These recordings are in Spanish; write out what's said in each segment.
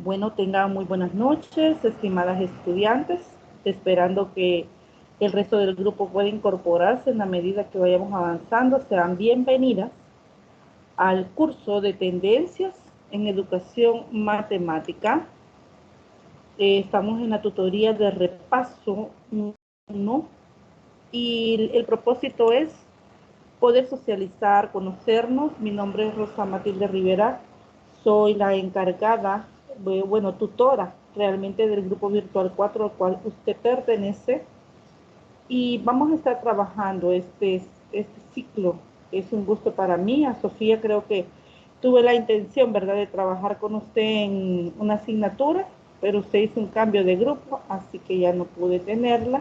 Bueno, tengan muy buenas noches, estimadas estudiantes, esperando que el resto del grupo pueda incorporarse en la medida que vayamos avanzando. Sean bienvenidas al curso de tendencias en educación matemática. Estamos en la tutoría de repaso 1 y el propósito es poder socializar, conocernos. Mi nombre es Rosa Matilde Rivera, soy la encargada, bueno, tutora realmente del grupo virtual 4 al cual usted pertenece, y vamos a estar trabajando este ciclo. Es un gusto para mí. A Sofía creo que tuve la intención, ¿verdad?, de trabajar con usted en una asignatura, pero usted hizo un cambio de grupo, así que ya no pude tenerla,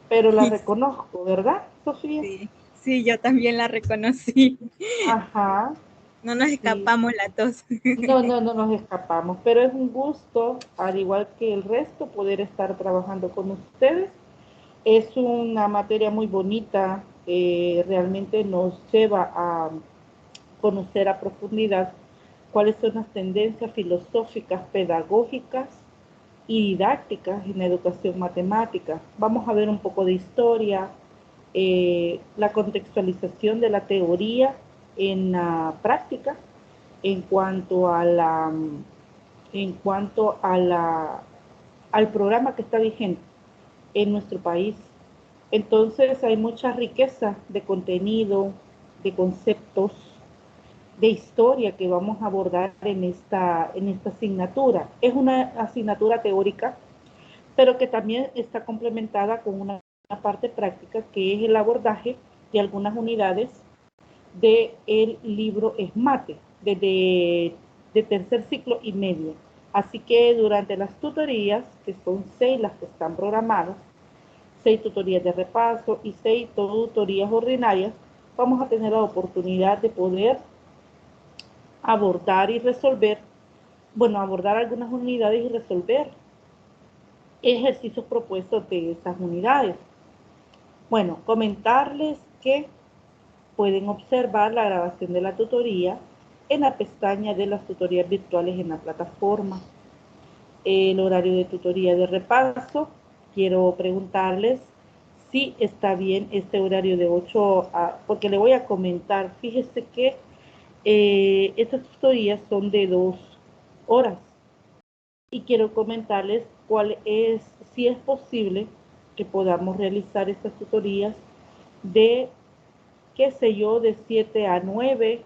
pero la reconozco, ¿verdad, Sofía? Sí, sí, yo también la reconocí. Ajá, No nos sí. escapamos las dos. No nos escapamos, pero es un gusto, al igual que el resto, poder estar trabajando con ustedes. Es una materia muy bonita, realmente nos lleva a conocer a profundidad cuáles son las tendencias filosóficas, pedagógicas y didácticas en la educación matemática. Vamos a ver un poco de historia, la contextualización de la teoría en la práctica en cuanto a la en cuanto a al programa que está vigente en nuestro país. Entonces hay mucha riqueza de contenido, de conceptos, de historia que vamos a abordar en esta asignatura. Es una asignatura teórica, pero que también está complementada con una parte práctica, que es el abordaje de algunas unidades del libro ESMATE, de tercer ciclo y medio. Así que durante las tutorías, que son 6 las que están programadas, 6 tutorías de repaso y 6 tutorías ordinarias, vamos a tener la oportunidad de poder abordar y resolver, bueno, abordar algunas unidades y resolver ejercicios propuestos de esas unidades. Bueno, comentarles que pueden observar la grabación de la tutoría en la pestaña de las tutorías virtuales en la plataforma. El horario de tutoría de repaso, quiero preguntarles si está bien este horario de 8 a... porque le voy a comentar, fíjese que estas tutorías son de 2 horas y quiero comentarles cuál es, si es posible que podamos realizar estas tutorías de, qué sé yo, de 7 a 9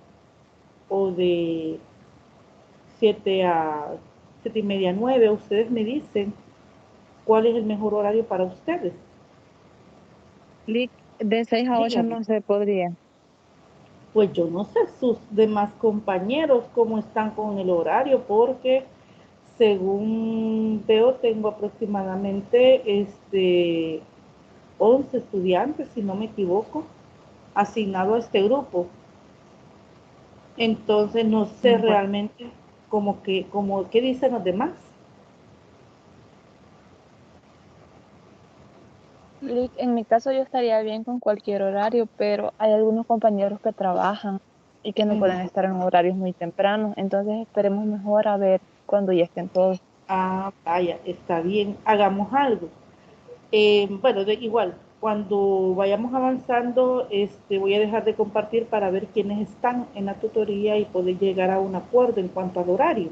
o de 7 a 7 y media, 9. Ustedes me dicen cuál es el mejor horario para ustedes. Lic, de 6 a 8 Díganme. no se podría. Pues yo no sé sus demás compañeros cómo están con el horario, porque según veo tengo aproximadamente 11 estudiantes, si no me equivoco, asignados a este grupo. Entonces no sé Bueno, realmente como qué dicen los demás. Lic, en mi caso yo estaría bien con cualquier horario, pero hay algunos compañeros que trabajan y que no pueden Ujú. estar en horarios muy tempranos, entonces esperemos mejor a ver cuando ya estén todos. Ah, vaya, está bien, hagamos algo. Bueno, igual, cuando vayamos avanzando, voy a dejar de compartir para ver quiénes están en la tutoría y poder llegar a un acuerdo en cuanto al horario.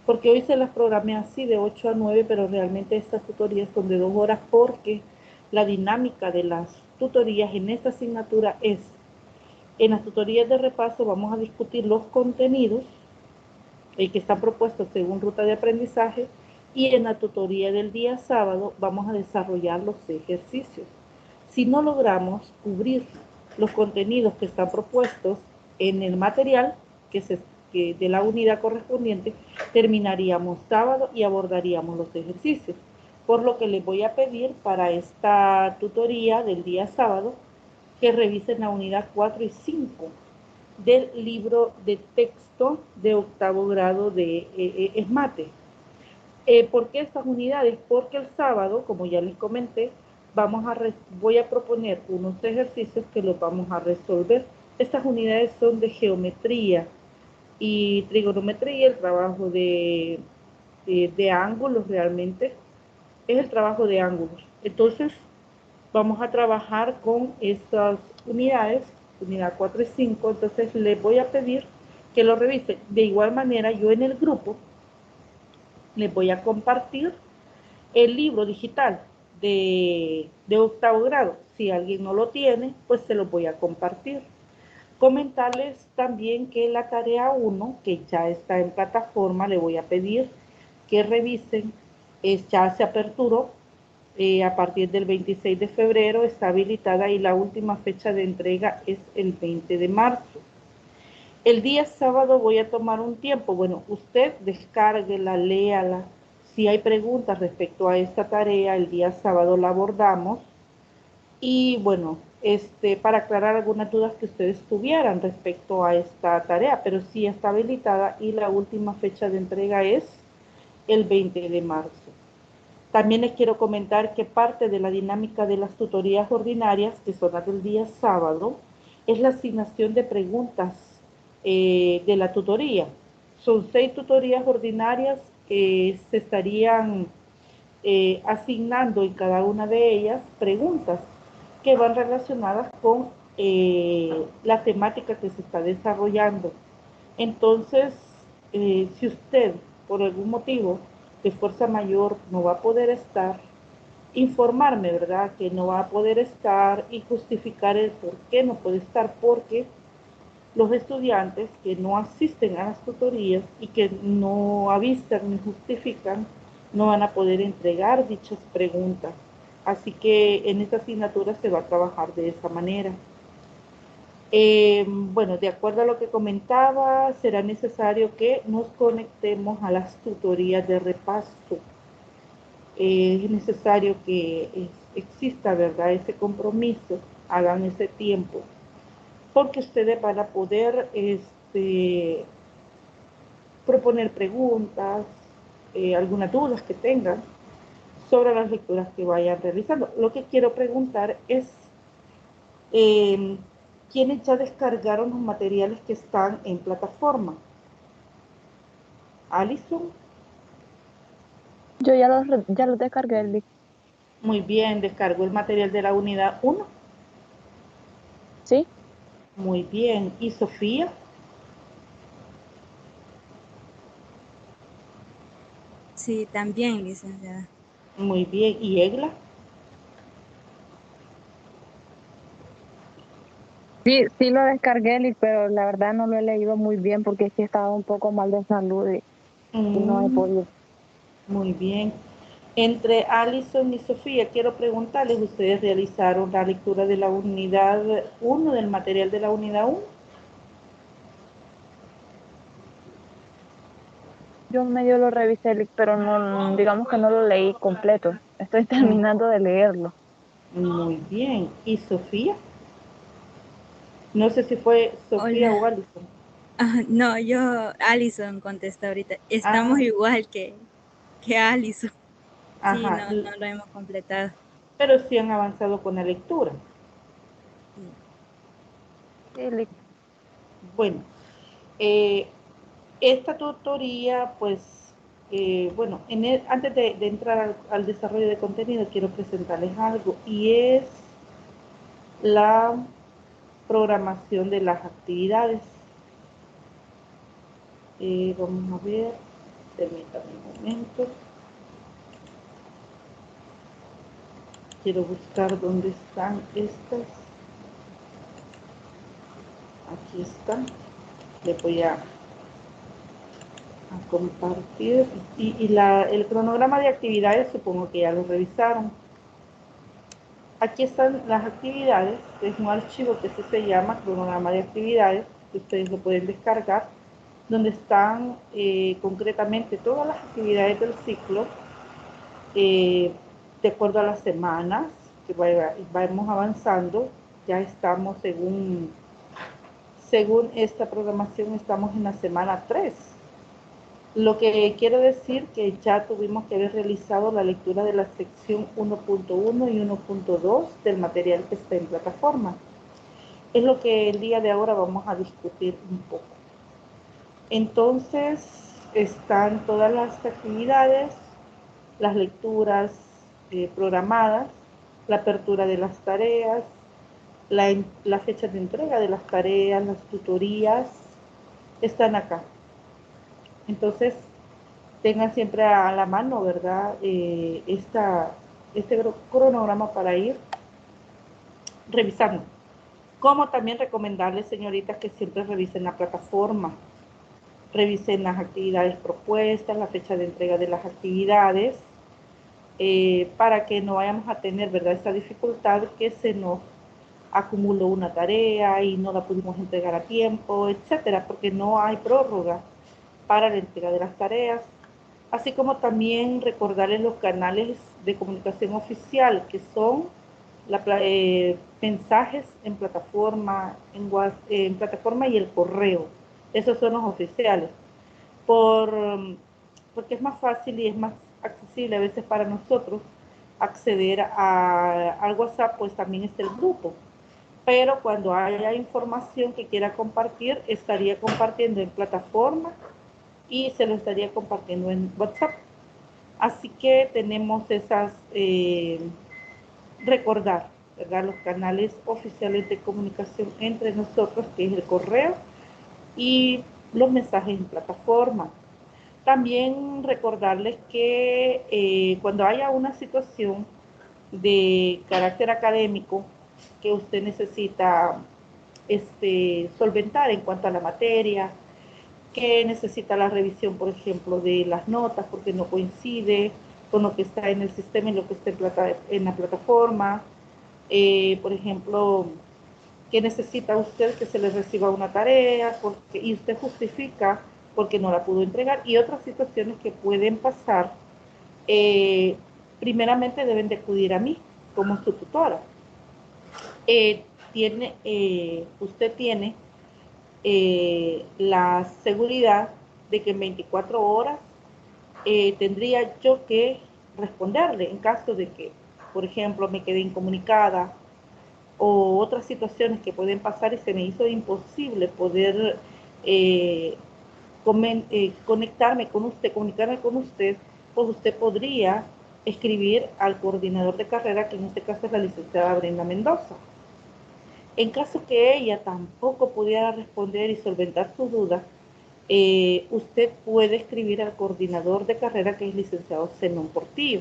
Porque hoy se las programé así de 8 a 9, pero realmente estas tutorías son de 2 horas, porque la dinámica de las tutorías en esta asignatura es, en las tutorías de repaso vamos a discutir los contenidos que están propuestos según ruta de aprendizaje, y en la tutoría del día sábado vamos a desarrollar los ejercicios. Si no logramos cubrir los contenidos que están propuestos en el material que de la unidad correspondiente, terminaríamos sábado y abordaríamos los ejercicios. Por lo que les voy a pedir para esta tutoría del día sábado que revisen la unidad 4 y 5 del libro de texto de octavo grado de ESMATE. ¿Por qué estas unidades? Porque el sábado, como ya les comenté, voy a proponer unos ejercicios que los vamos a resolver. Estas unidades son de geometría, y trigonometría, el trabajo de ángulos realmente, es el trabajo de ángulos. Entonces, vamos a trabajar con estas unidades, unidad 4 y 5, entonces les voy a pedir que lo revisen. De igual manera, yo en el grupo les voy a compartir el libro digital de octavo grado. Si alguien no lo tiene, pues se lo voy a compartir. Comentarles también que la tarea 1, que ya está en plataforma, le voy a pedir que revisen, ya se aperturó, a partir del 26 de febrero está habilitada y la última fecha de entrega es el 20 de marzo. El día sábado voy a tomar un tiempo, bueno, usted descárguela, léala. Si hay preguntas respecto a esta tarea, el día sábado la abordamos. Y bueno, para aclarar algunas dudas que ustedes tuvieran respecto a esta tarea, pero sí está habilitada y la última fecha de entrega es el 20 de marzo. También les quiero comentar que parte de la dinámica de las tutorías ordinarias, que son las del día sábado, es la asignación de preguntas de la tutoría. Son 6 tutorías ordinarias que se estarían asignando en cada una de ellas preguntas que van relacionadas con la temática que se está desarrollando. Entonces, si usted por algún motivo de fuerza mayor no va a poder estar, informarme, ¿verdad? Que no va a poder estar y justificar el por qué no puede estar, porque los estudiantes que no asisten a las tutorías y que no avisan ni justifican, no van a poder entregar dichas preguntas. Así que en esta asignatura se va a trabajar de esa manera. Bueno, de acuerdo a lo que comentaba, será necesario que nos conectemos a las tutorías de repaso. Es necesario que exista, ¿verdad?, ese compromiso, hagan ese tiempo, porque ustedes van a poder proponer preguntas, algunas dudas que tengan sobre las lecturas que vayan realizando. Lo que quiero preguntar es, ¿quiénes ya descargaron los materiales que están en plataforma? Alison. Yo ya los descargué, Lick. Muy bien, descargó el material de la unidad 1. ¿Sí? Muy bien. ¿Y Sofía? Sí, también, licenciada. Muy bien. ¿Y Egla? Sí, sí lo descargué, Lick, pero la verdad no lo he leído muy bien porque es que estaba un poco mal de salud y no he podido. Muy bien. Entre Alison y Sofía, quiero preguntarles, ¿ustedes realizaron la lectura de la unidad 1, del material de la unidad 1? Yo medio lo revisé, Lick, pero no, digamos que no lo leí completo. Estoy terminando de leerlo. Muy bien. ¿Y Sofía? No sé si fue Sofía o Hola. Alison. No, Alison contesta ahorita. Estamos Ah, igual que Alison. Sí, ajá. no lo hemos completado. Pero sí han avanzado con la lectura. Sí. Sí, Lick. Bueno, eh, esta tutoría, pues, bueno, antes de entrar al desarrollo de contenido, quiero presentarles algo, y es la programación de las actividades. Vamos a ver, permítanme un momento. Quiero buscar dónde están estas. Aquí están. Le voy a compartir. El cronograma de actividades, supongo que ya lo revisaron. Aquí están las actividades. Es un archivo que se llama cronograma de actividades, que ustedes lo pueden descargar, donde están concretamente todas las actividades del ciclo, de acuerdo a las semanas que vamos avanzando. Ya estamos, según esta programación, estamos en la semana 3. Lo que quiere decir que ya tuvimos que haber realizado la lectura de la sección 1.1 y 1.2 del material que está en plataforma. Es lo que el día de ahora vamos a discutir un poco. Entonces, están todas las actividades, las lecturas programadas, la apertura de las tareas, la fecha de entrega de las tareas, las tutorías, están acá. Entonces, tengan siempre a la mano, ¿verdad? Este cronograma para ir revisando. Como también recomendarles, señoritas, que siempre revisen la plataforma, revisen las actividades propuestas, la fecha de entrega de las actividades, para que no vayamos a tener, ¿verdad?, esta dificultad que se nos acumuló una tarea y no la pudimos entregar a tiempo, etcétera, porque no hay prórroga para la entrega de las tareas. Así como también recordarles los canales de comunicación oficial, que son mensajes en plataforma, en plataforma y el correo. Esos son los oficiales. Porque es más fácil y es más accesible a veces para nosotros acceder al WhatsApp, pues también está el grupo. Pero cuando haya información que quiera compartir, estaría compartiendo en plataforma y se lo estaría compartiendo en WhatsApp. Así que tenemos recordar, ¿verdad?, los canales oficiales de comunicación entre nosotros, que es el correo y los mensajes en plataforma. También recordarles que cuando haya una situación de carácter académico que usted necesita solventar en cuanto a la materia, que necesita la revisión, por ejemplo, de las notas porque no coincide con lo que está en el sistema y lo que está en la plataforma. Por ejemplo, que necesita usted que se le reciba una tarea y usted justifica porque no la pudo entregar, y otras situaciones que pueden pasar, primeramente deben de acudir a mí como su tutora. Usted tiene la seguridad de que en 24 horas tendría yo que responderle en caso de que, por ejemplo, me quedé incomunicada o otras situaciones que pueden pasar y se me hizo imposible poder conectarme con usted, comunicarme con usted, pues usted podría escribir al coordinador de carrera, que en este caso es la licenciada Brenda Mendoza. En caso que ella tampoco pudiera responder y solventar su duda, usted puede escribir al coordinador de carrera, que es licenciado Zenón Portillo.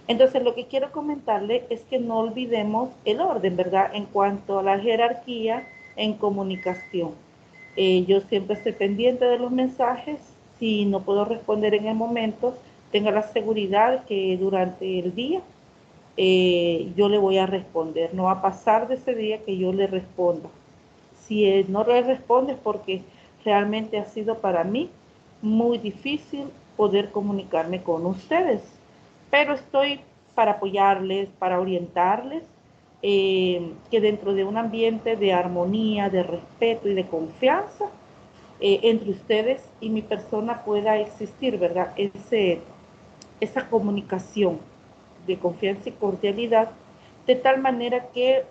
Entonces, lo que quiero comentarle es que no olvidemos el orden, ¿verdad?, en cuanto a la jerarquía en comunicación. Yo siempre estoy pendiente de los mensajes. Si no puedo responder en el momento, tenga la seguridad que durante el día yo le voy a responder. No va a pasar de ese día que yo le responda. Si él no le responde es porque realmente ha sido para mí muy difícil poder comunicarme con ustedes. Pero estoy para apoyarles, para orientarles, que dentro de un ambiente de armonía, de respeto y de confianza entre ustedes y mi persona pueda existir, ¿verdad?, esa comunicación de confianza y cordialidad, de tal manera que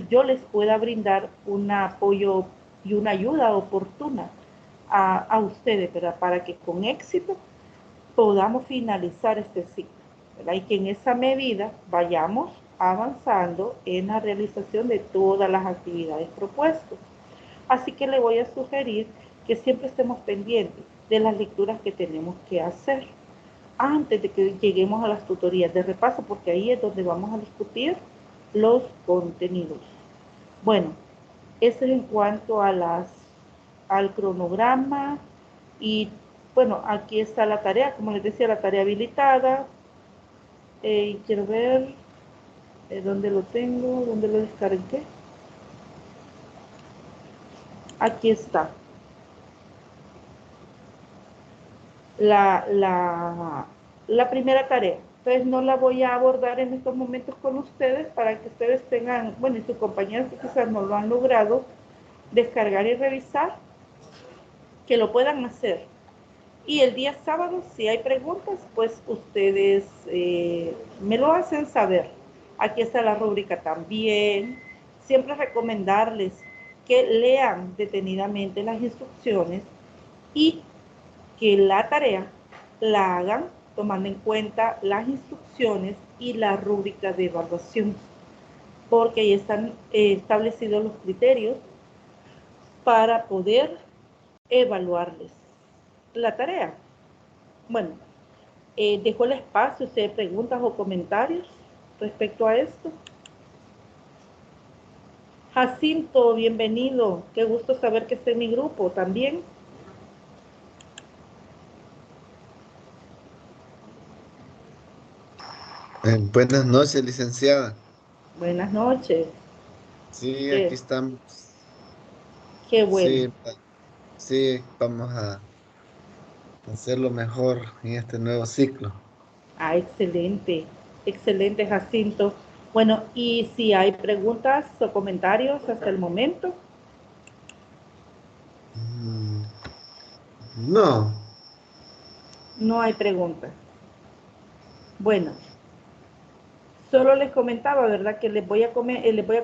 yo les pueda brindar un apoyo y una ayuda oportuna a ustedes, ¿verdad?, para que con éxito podamos finalizar este ciclo, ¿verdad?, y que en esa medida vayamos avanzando en la realización de todas las actividades propuestas. Así que le voy a sugerir que siempre estemos pendientes de las lecturas que tenemos que hacer antes de que lleguemos a las tutorías de repaso, porque ahí es donde vamos a discutir los contenidos. Bueno, eso es en cuanto a al cronograma. Y bueno, aquí está la tarea, como les decía, la tarea habilitada. Quiero ver dónde lo tengo, dónde lo descargué. Aquí está. La primera tarea. Entonces no la voy a abordar en estos momentos con ustedes para que ustedes tengan, bueno, y sus compañeros que quizás no lo han logrado descargar y revisar, que lo puedan hacer. Y el día sábado, si hay preguntas, pues ustedes me lo hacen saber. Aquí está la rúbrica también. Siempre recomendarles que lean detenidamente las instrucciones y que la tarea la hagan tomando en cuenta las instrucciones y la rúbrica de evaluación, porque ahí están establecidos los criterios para poder evaluarles la tarea. Bueno, dejo el espacio si hay preguntas o comentarios respecto a esto. Jacinto, bienvenido. Qué gusto saber que esté en mi grupo también. Buenas noches, licenciada. Buenas noches. Sí, aquí estamos. Qué bueno. Sí, sí, vamos a hacerlo mejor en este nuevo ciclo. Ah, excelente. Excelente, Jacinto. Bueno, y si hay preguntas o comentarios hasta el momento. No. No hay preguntas. Bueno, solo les comentaba, ¿verdad? Que les voy a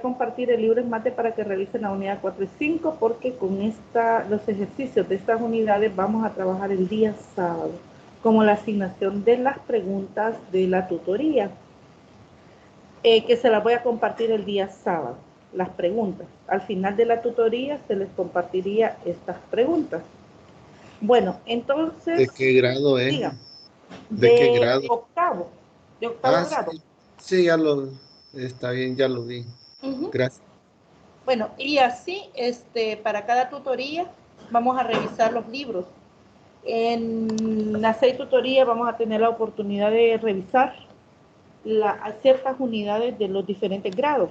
compartir el libro en mate para que revisen la unidad 4 y 5, porque con los ejercicios de estas unidades vamos a trabajar el día sábado, como la asignación de las preguntas de la tutoría, que se las voy a compartir el día sábado, las preguntas. Al final de la tutoría se les compartiría estas preguntas. Bueno, entonces, ¿De qué grado es? digan, ¿De qué de grado? octavo grado. Sí, sí, está bien, ya lo vi. Gracias. Bueno, y así, para cada tutoría vamos a revisar los libros. En las 6 tutorías vamos a tener la oportunidad de revisar ciertas unidades de los diferentes grados.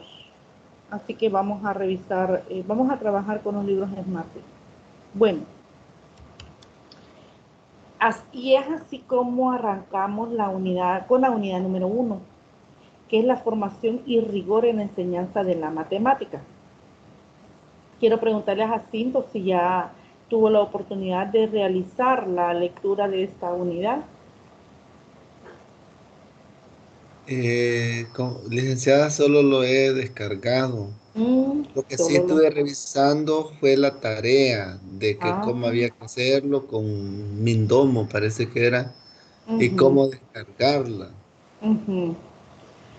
Así que vamos a revisar, vamos a trabajar con los libros en mate. Bueno, y es así como arrancamos con la unidad número 1, que es la formación y rigor en la enseñanza de la matemática. Quiero preguntarle a Jacinto si ya tuvo la oportunidad de realizar la lectura de esta unidad. Licenciada, solo lo he descargado. Lo que sí estuve revisando fue la tarea de que cómo había que hacerlo con Mindomo, parece que era, y cómo descargarla.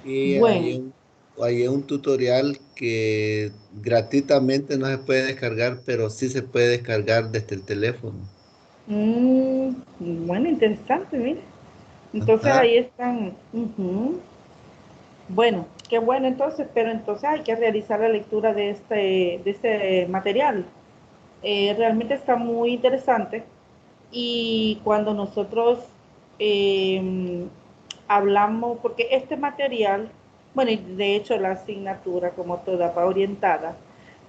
Y Bueno. hay un tutorial que gratuitamente no se puede descargar, pero sí se puede descargar desde el teléfono. Bueno, interesante, mire. Entonces Ajá. ahí están. Bueno, qué bueno entonces, pero entonces hay que realizar la lectura de este material. Realmente está muy interesante y cuando nosotros hablamos, porque este material, bueno, y de hecho la asignatura como toda va orientada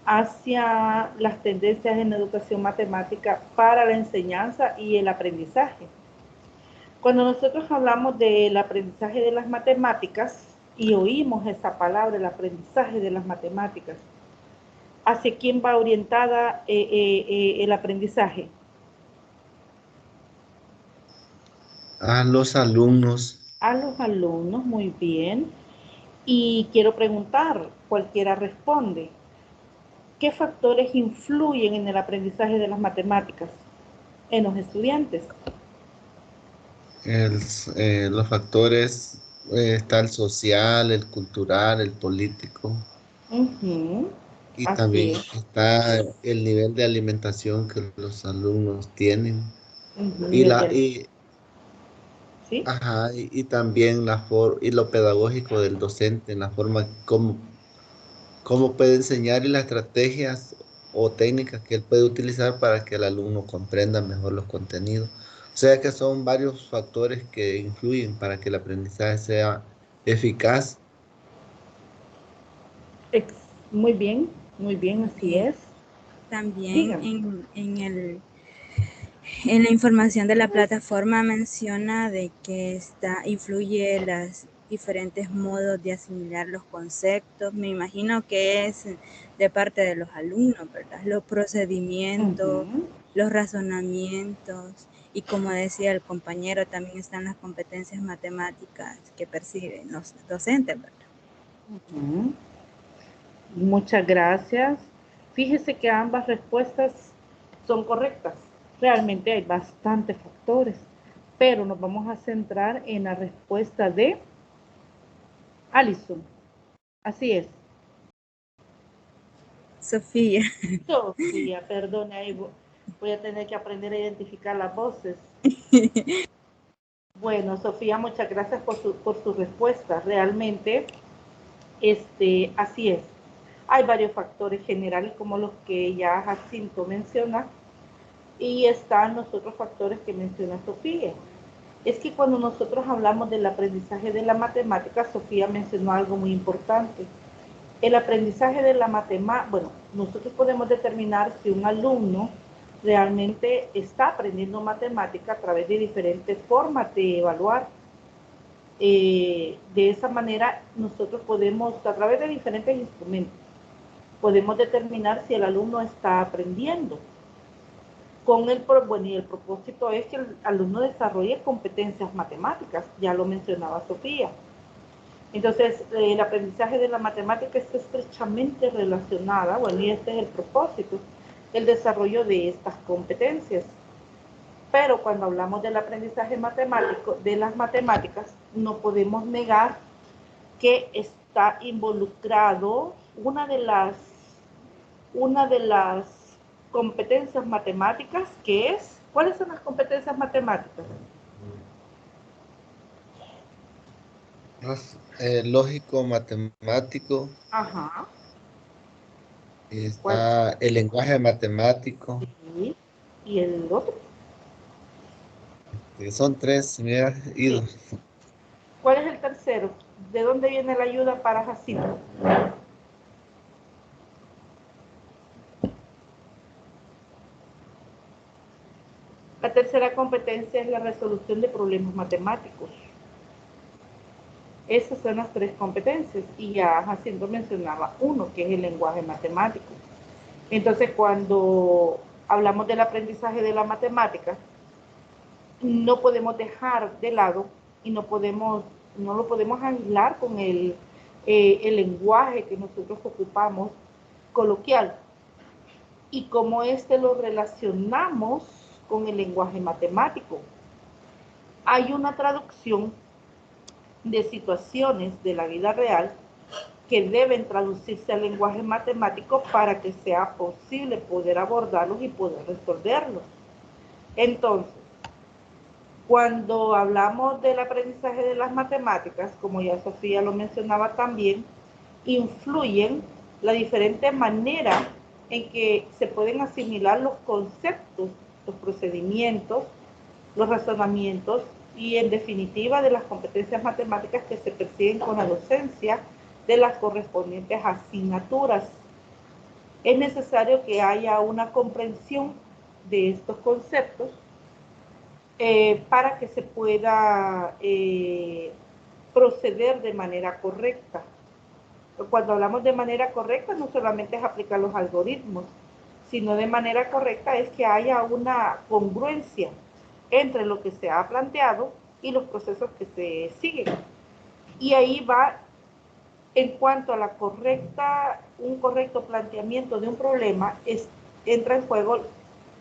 hacia las tendencias en educación matemática para la enseñanza y el aprendizaje. Cuando nosotros hablamos del aprendizaje de las matemáticas y oímos esa palabra, el aprendizaje de las matemáticas, ¿hacia quién va orientada el aprendizaje? A los alumnos. A los alumnos, muy bien. Y quiero preguntar, cualquiera responde, ¿qué factores influyen en el aprendizaje de las matemáticas en los estudiantes? Los factores, está el social, el cultural, el político. Y Así también es. está el nivel de alimentación que los alumnos tienen. Y ¿Sí? ajá, y también y lo pedagógico del docente, en la forma cómo puede enseñar y las estrategias o técnicas que él puede utilizar para que el alumno comprenda mejor los contenidos. O sea que son varios factores que influyen para que el aprendizaje sea eficaz. Muy bien, así es. También Dígame. en la información de la plataforma menciona de que influye los diferentes modos de asimilar los conceptos. Me imagino que es de parte de los alumnos, ¿verdad? Los procedimientos, los razonamientos y como decía el compañero, también están las competencias matemáticas que perciben los docentes, ¿verdad? Muchas gracias. Fíjese que ambas respuestas son correctas. Realmente hay bastantes factores, pero nos vamos a centrar en la respuesta de Alison. Así es. Sofía. Sofía, perdone, ahí voy a tener que aprender a identificar las voces. Bueno, Sofía, muchas gracias por su respuesta. Realmente, así es. Hay varios factores generales como los que ya Jacinto menciona y están los otros factores que menciona Sofía. Es que cuando nosotros hablamos del aprendizaje de la matemática, Sofía mencionó algo muy importante. El aprendizaje de la matemática, bueno, nosotros podemos determinar si un alumno realmente está aprendiendo matemática a través de diferentes formas de evaluar. De esa manera, nosotros podemos, a través de diferentes instrumentos, podemos determinar si el alumno está aprendiendo. Y el propósito es que el alumno desarrolle competencias matemáticas, ya lo mencionaba Sofía. Entonces, el aprendizaje de la matemática está estrechamente relacionada, bueno, y este es el propósito, el desarrollo de estas competencias. Pero cuando hablamos del aprendizaje matemático, de las matemáticas, no podemos negar que está involucrado una de las competencias matemáticas, que es, ¿cuáles son las competencias matemáticas? Lógico, matemático. Ajá. Está el lenguaje matemático. Sí. ¿Y el otro? Son tres, me he ido. Sí. ¿Cuál es el tercero? ¿De dónde viene la ayuda para Jacinto? La tercera competencia es la resolución de problemas matemáticos. Esas son las tres competencias y ya Jacinto mencionaba uno, que es el lenguaje matemático. Entonces, cuando hablamos del aprendizaje de la matemática, no podemos dejar de lado y no lo podemos aislar con el lenguaje que nosotros ocupamos coloquial y cómo lo relacionamos con el lenguaje matemático. Hay una traducción de situaciones de la vida real que deben traducirse al lenguaje matemático para que sea posible poder abordarlos y poder resolverlos. Entonces, cuando hablamos del aprendizaje de las matemáticas, como ya Sofía lo mencionaba también, influyen la diferente manera en que se pueden asimilar los conceptos, los procedimientos, los razonamientos y en definitiva de las competencias matemáticas que se persiguen con la docencia de las correspondientes asignaturas. Es necesario que haya una comprensión de estos conceptos para que se pueda proceder de manera correcta. Cuando hablamos de manera correcta, no solamente es aplicar los algoritmos, sino de manera correcta es que haya una congruencia entre lo que se ha planteado y los procesos que se siguen. Y ahí va, en cuanto a un correcto planteamiento de un problema, entra en juego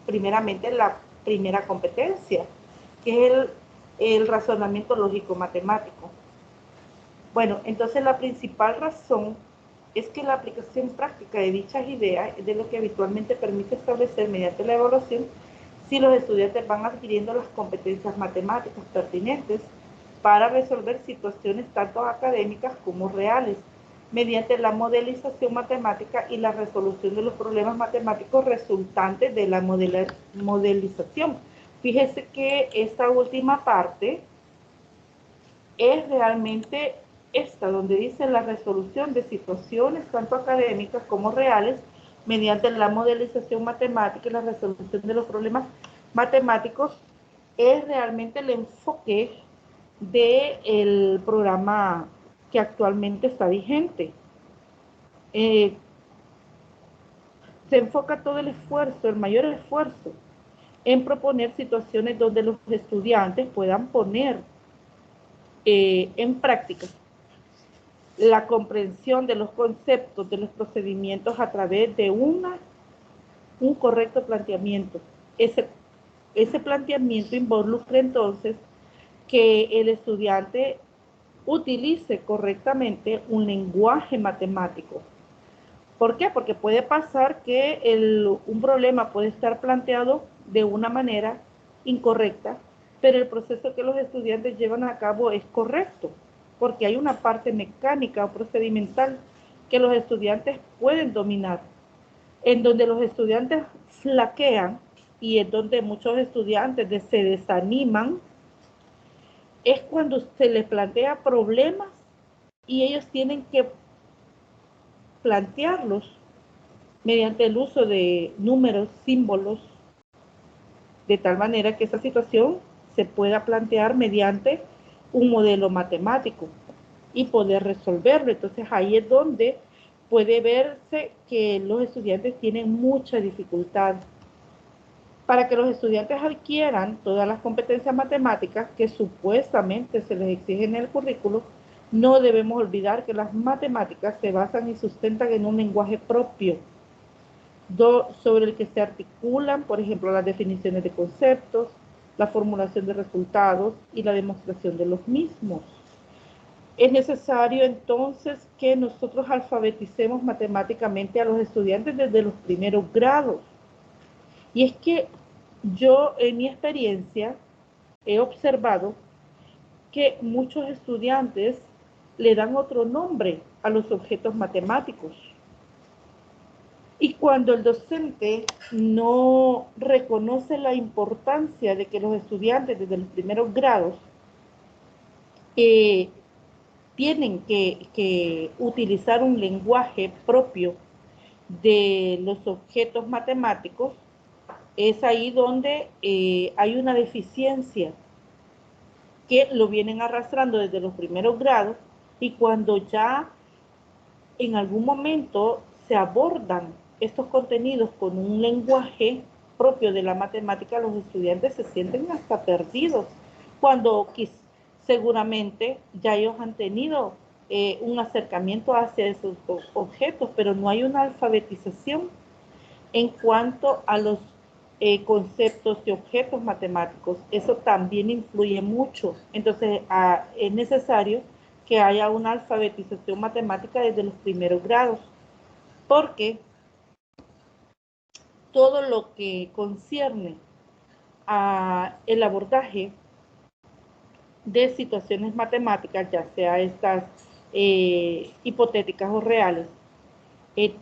primeramente la primera competencia, que es el razonamiento lógico-matemático. Bueno, entonces la principal razón es que la aplicación práctica de dichas ideas es de lo que habitualmente permite establecer mediante la evaluación si los estudiantes van adquiriendo las competencias matemáticas pertinentes para resolver situaciones tanto académicas como reales, mediante la modelización matemática y la resolución de los problemas matemáticos resultantes de la modelización. Fíjese que esta última parte es realmente esta, donde dice la resolución de situaciones tanto académicas como reales mediante la modelización matemática y la resolución de los problemas matemáticos, es realmente el enfoque del programa que actualmente está vigente. Se enfoca todo el esfuerzo, el mayor esfuerzo, en proponer situaciones donde los estudiantes puedan poner en práctica la comprensión de los conceptos, de los procedimientos a través de un correcto planteamiento. Ese planteamiento involucra entonces que el estudiante utilice correctamente un lenguaje matemático. ¿Por qué? Porque puede pasar que un problema puede estar planteado de una manera incorrecta, pero el proceso que los estudiantes llevan a cabo es correcto, porque hay una parte mecánica o procedimental que los estudiantes pueden dominar. En donde los estudiantes flaquean y en donde muchos estudiantes se desaniman, es cuando se les plantea problemas y ellos tienen que plantearlos mediante el uso de números, símbolos, de tal manera que esa situación se pueda plantear mediante un modelo matemático y poder resolverlo. Entonces ahí es donde puede verse que los estudiantes tienen mucha dificultad. Para que los estudiantes adquieran todas las competencias matemáticas que supuestamente se les exigen en el currículo, no debemos olvidar que las matemáticas se basan y sustentan en un lenguaje propio, sobre el que se articulan, por ejemplo, las definiciones de conceptos, la formulación de resultados y la demostración de los mismos. Es necesario entonces que nosotros alfabeticemos matemáticamente a los estudiantes desde los primeros grados. Y es que yo en mi experiencia he observado que muchos estudiantes le dan otro nombre a los objetos matemáticos. Y cuando el docente no reconoce la importancia de que los estudiantes desde los primeros grados tienen que utilizar un lenguaje propio de los objetos matemáticos, es ahí donde hay una deficiencia que lo vienen arrastrando desde los primeros grados, y cuando ya en algún momento se abordan estos contenidos con un lenguaje propio de la matemática, los estudiantes se sienten hasta perdidos, cuando seguramente ya ellos han tenido un acercamiento hacia esos objetos, pero no hay una alfabetización en cuanto a los conceptos y objetos matemáticos. Eso también influye mucho. Entonces, es necesario que haya una alfabetización matemática desde los primeros grados, porque todo lo que concierne a el abordaje de situaciones matemáticas, ya sea estas hipotéticas o reales,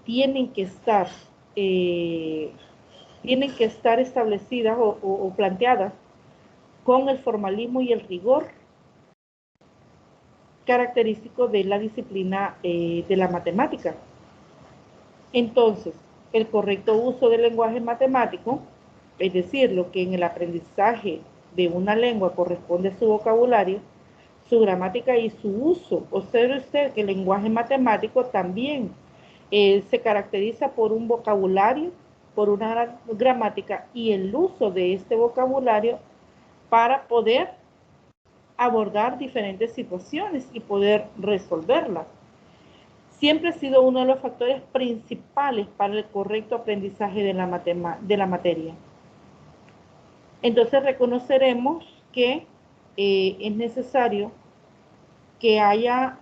tienen que estar establecidas o planteadas con el formalismo y el rigor característico de la disciplina de la matemática. Entonces, el correcto uso del lenguaje matemático, es decir, lo que en el aprendizaje de una lengua corresponde a su vocabulario, su gramática y su uso. Observe usted que el lenguaje matemático también se caracteriza por un vocabulario, por una gramática y el uso de este vocabulario para poder abordar diferentes situaciones y poder resolverlas. Siempre ha sido uno de los factores principales para el correcto aprendizaje de la materia. Entonces reconoceremos que es necesario que haya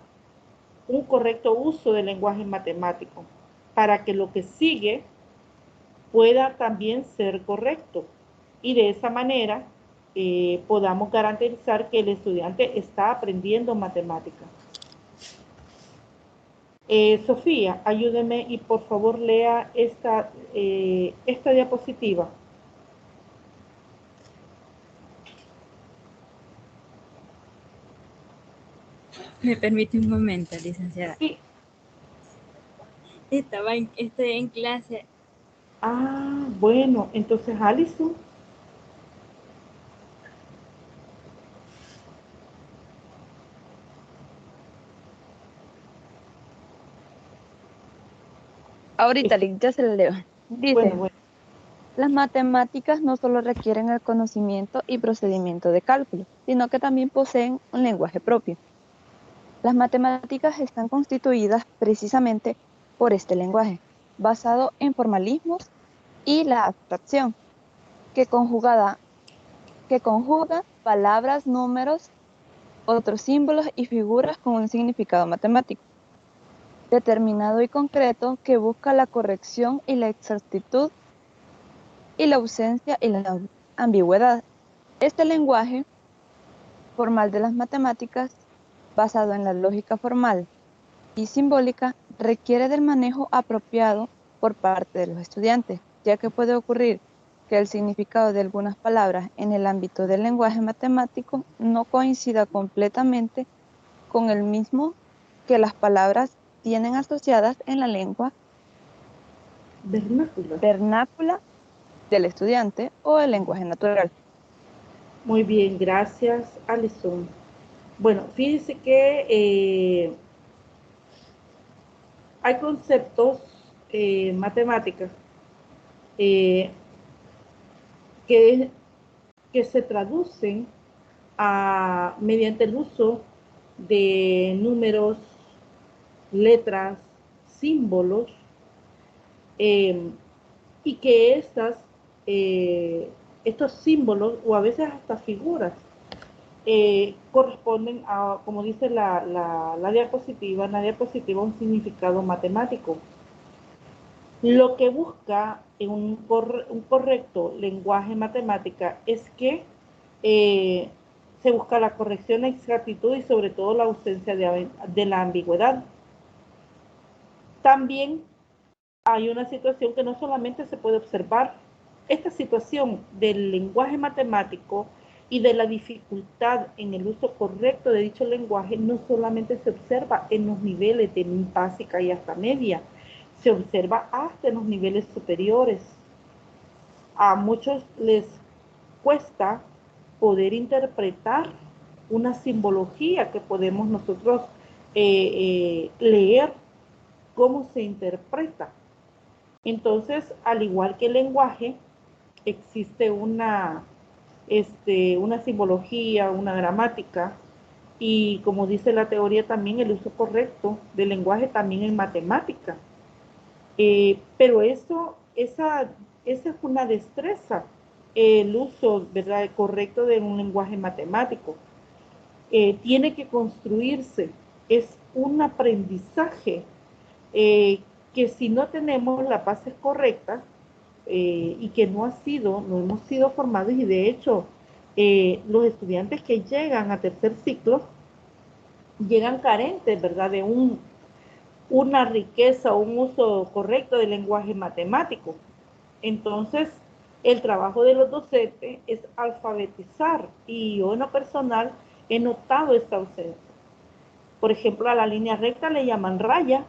un correcto uso del lenguaje matemático para que lo que sigue pueda también ser correcto, y de esa manera podamos garantizar que el estudiante está aprendiendo matemáticas. Sofía, ayúdeme y por favor lea esta diapositiva. ¿Me permite un momento, licenciada? Sí. Estoy en clase. Ah, bueno, entonces Alison. Ahorita, ya se lo leo. Dice, bueno. Las matemáticas no solo requieren el conocimiento y procedimiento de cálculo, sino que también poseen un lenguaje propio. Las matemáticas están constituidas precisamente por este lenguaje, basado en formalismos y la abstracción, que conjuga palabras, números, otros símbolos y figuras con un significado matemático determinado y concreto que busca la corrección y la exactitud y la ausencia y la ambigüedad. Este lenguaje formal de las matemáticas, basado en la lógica formal y simbólica, requiere del manejo apropiado por parte de los estudiantes, ya que puede ocurrir que el significado de algunas palabras en el ámbito del lenguaje matemático no coincida completamente con el mismo que las palabras tienen asociadas en la lengua vernácula del estudiante o el lenguaje natural. Muy bien, gracias, Alison. Bueno, fíjense que hay conceptos matemáticos que se traducen mediante el uso de números, letras, símbolos, y que estos símbolos o a veces hasta figuras corresponden a, como dice la diapositiva, un significado matemático. Lo que busca en un correcto lenguaje matemática es que se busca la corrección, la exactitud y sobre todo la ausencia de la ambigüedad. También hay una situación que no solamente se puede observar, esta situación del lenguaje matemático y de la dificultad en el uso correcto de dicho lenguaje no solamente se observa en los niveles de básica y hasta media, se observa hasta en los niveles superiores. A muchos les cuesta poder interpretar una simbología que podemos nosotros leer cómo se interpreta. Entonces, al igual que el lenguaje, existe una simbología, una gramática, y como dice la teoría también el uso correcto del lenguaje también en matemática. Pero esa es una destreza, el uso, ¿verdad?, correcto de un lenguaje matemático. Tiene que construirse, es un aprendizaje que si no tenemos las bases correctas y que no hemos sido formados, y de hecho los estudiantes que llegan a tercer ciclo llegan carentes, ¿verdad?, de una riqueza o un uso correcto del lenguaje matemático. Entonces, el trabajo de los docentes es alfabetizar, y yo en lo personal he notado esta ausencia. Por ejemplo, a la línea recta le llaman raya,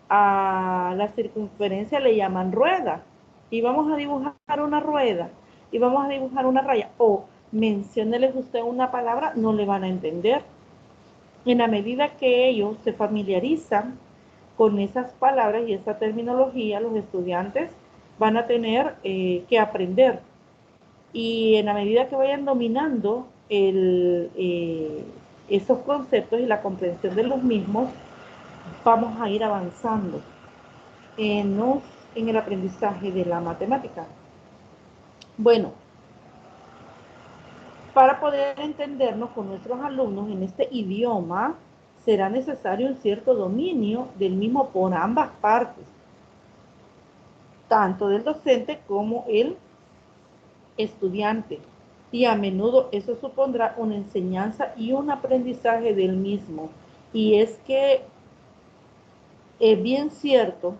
a la circunferencia le llaman rueda, y vamos a dibujar una rueda, y vamos a dibujar una raya, o mencióneles usted una palabra, no le van a entender. En la medida que ellos se familiarizan con esas palabras y esa terminología, los estudiantes van a tener que aprender. Y en la medida que vayan dominando esos conceptos y la comprensión de los mismos, vamos a ir avanzando en el aprendizaje de la matemática. Bueno, para poder entendernos con nuestros alumnos en este idioma, será necesario un cierto dominio del mismo por ambas partes, tanto del docente como el estudiante, y a menudo eso supondrá una enseñanza y un aprendizaje del mismo. Y es que es bien cierto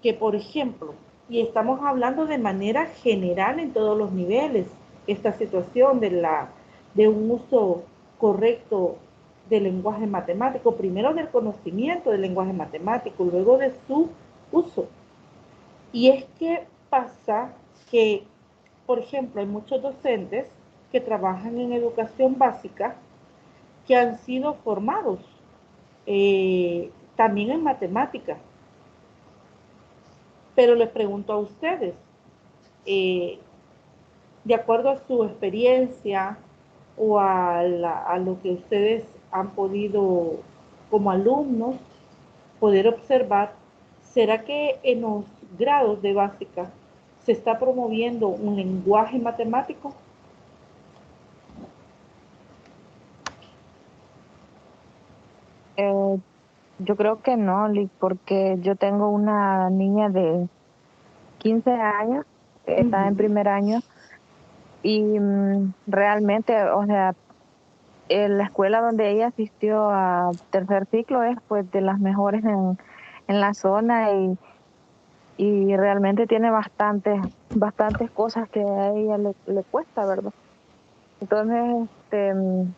que, por ejemplo, y estamos hablando de manera general en todos los niveles, esta situación de un uso correcto del lenguaje matemático, primero del conocimiento del lenguaje matemático, luego de su uso. Y es que pasa que, por ejemplo, hay muchos docentes que trabajan en educación básica que han sido formados también en matemáticas. Pero les pregunto a ustedes, de acuerdo a su experiencia o a lo que ustedes han podido como alumnos poder observar, ¿será que en los grados de básica se está promoviendo un lenguaje matemático? Yo creo que no, Liz, porque yo tengo una niña de 15 años, que está en primer año, y realmente, o sea, en la escuela donde ella asistió a tercer ciclo es pues de las mejores en la zona y realmente tiene bastantes cosas que a ella le cuesta, ¿verdad? Entonces, en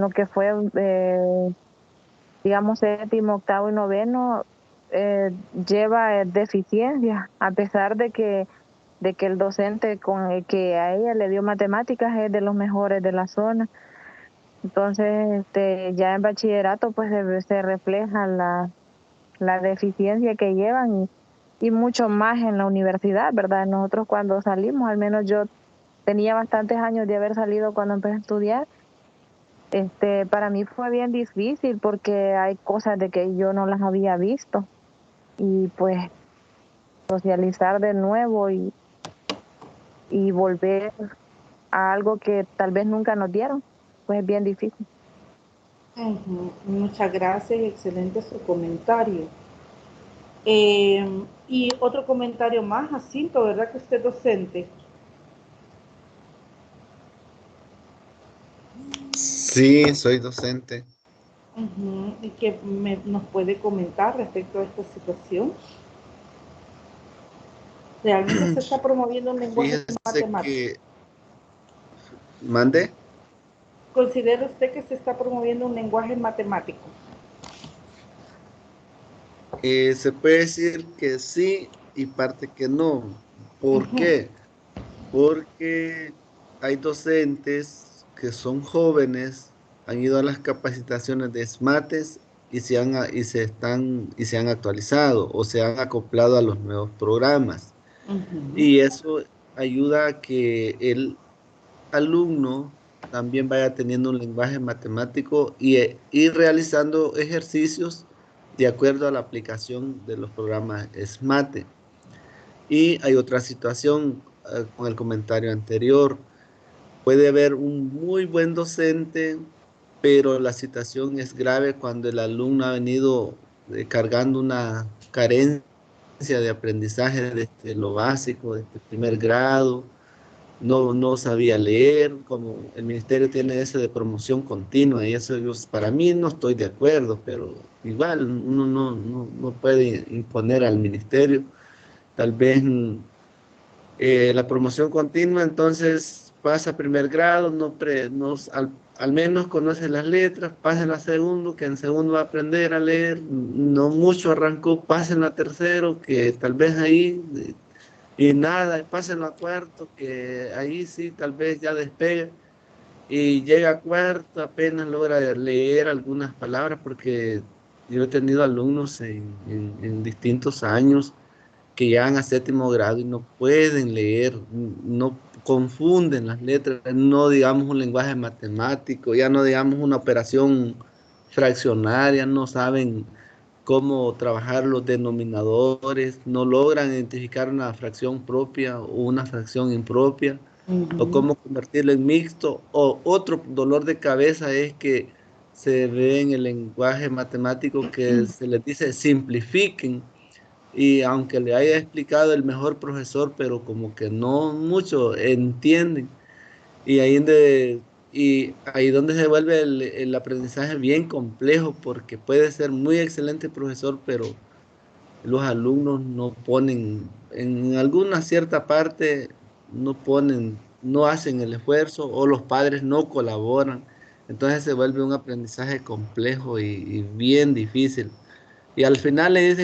lo que fue, digamos, séptimo, octavo y noveno, lleva deficiencias, a pesar de que el docente con el que a ella le dio matemáticas es de los mejores de la zona. Entonces, ya en bachillerato pues se refleja la deficiencia que llevan y mucho más en la universidad, ¿verdad? Nosotros cuando salimos, al menos yo tenía bastantes años de haber salido cuando empecé a estudiar. Para mí fue bien difícil porque hay cosas de que yo no las había visto y pues socializar de nuevo y volver a algo que tal vez nunca nos dieron, pues es bien difícil. Muchas gracias, excelente su comentario. Y otro comentario más, Jacinto, ¿verdad que usted es docente? Sí, soy docente. ¿Y qué nos puede comentar respecto a esta situación? ¿Realmente se está promoviendo un lenguaje Fíjese matemático? que, mande, ¿Considera usted que se está promoviendo un lenguaje matemático? se puede decir que sí y parte que no. ¿Por qué? Porque hay docentes que son jóvenes, han ido a las capacitaciones de SMATES y se han actualizado o se han acoplado a los nuevos programas. Y eso ayuda a que el alumno también vaya teniendo un lenguaje matemático y ir realizando ejercicios de acuerdo a la aplicación de los programas SMATE. Y hay otra situación con el comentario anterior. Puede haber un muy buen docente, pero la situación es grave cuando el alumno ha venido cargando una carencia de aprendizaje desde lo básico, desde el primer grado. No sabía leer, como el ministerio tiene ese de promoción continua, y eso para mí no estoy de acuerdo, pero igual uno no puede imponer al ministerio. Tal vez la promoción continua, entonces pasa a primer grado, al menos conoce las letras, pasen a segundo, que en segundo va a aprender a leer, no mucho arrancó, pasen a tercero, que tal vez ahí, y nada, pasen a cuarto, que ahí sí, tal vez ya despegue, y llega a cuarto, apenas logra leer algunas palabras, porque yo he tenido alumnos en distintos años que llegan a séptimo grado y no pueden leer, no confunden las letras, no digamos un lenguaje matemático, ya no digamos una operación fraccionaria, no saben cómo trabajar los denominadores, no logran identificar una fracción propia o una fracción impropia, o cómo convertirlo en mixto, o otro dolor de cabeza es que se ve en el lenguaje matemático que se les dice simplifiquen, y aunque le haya explicado el mejor profesor, pero como que no mucho entienden. Y ahí donde se vuelve el aprendizaje bien complejo, porque puede ser muy excelente profesor, pero los alumnos no ponen, en alguna cierta parte, no hacen el esfuerzo, o los padres no colaboran. Entonces se vuelve un aprendizaje complejo y bien difícil. Y al final le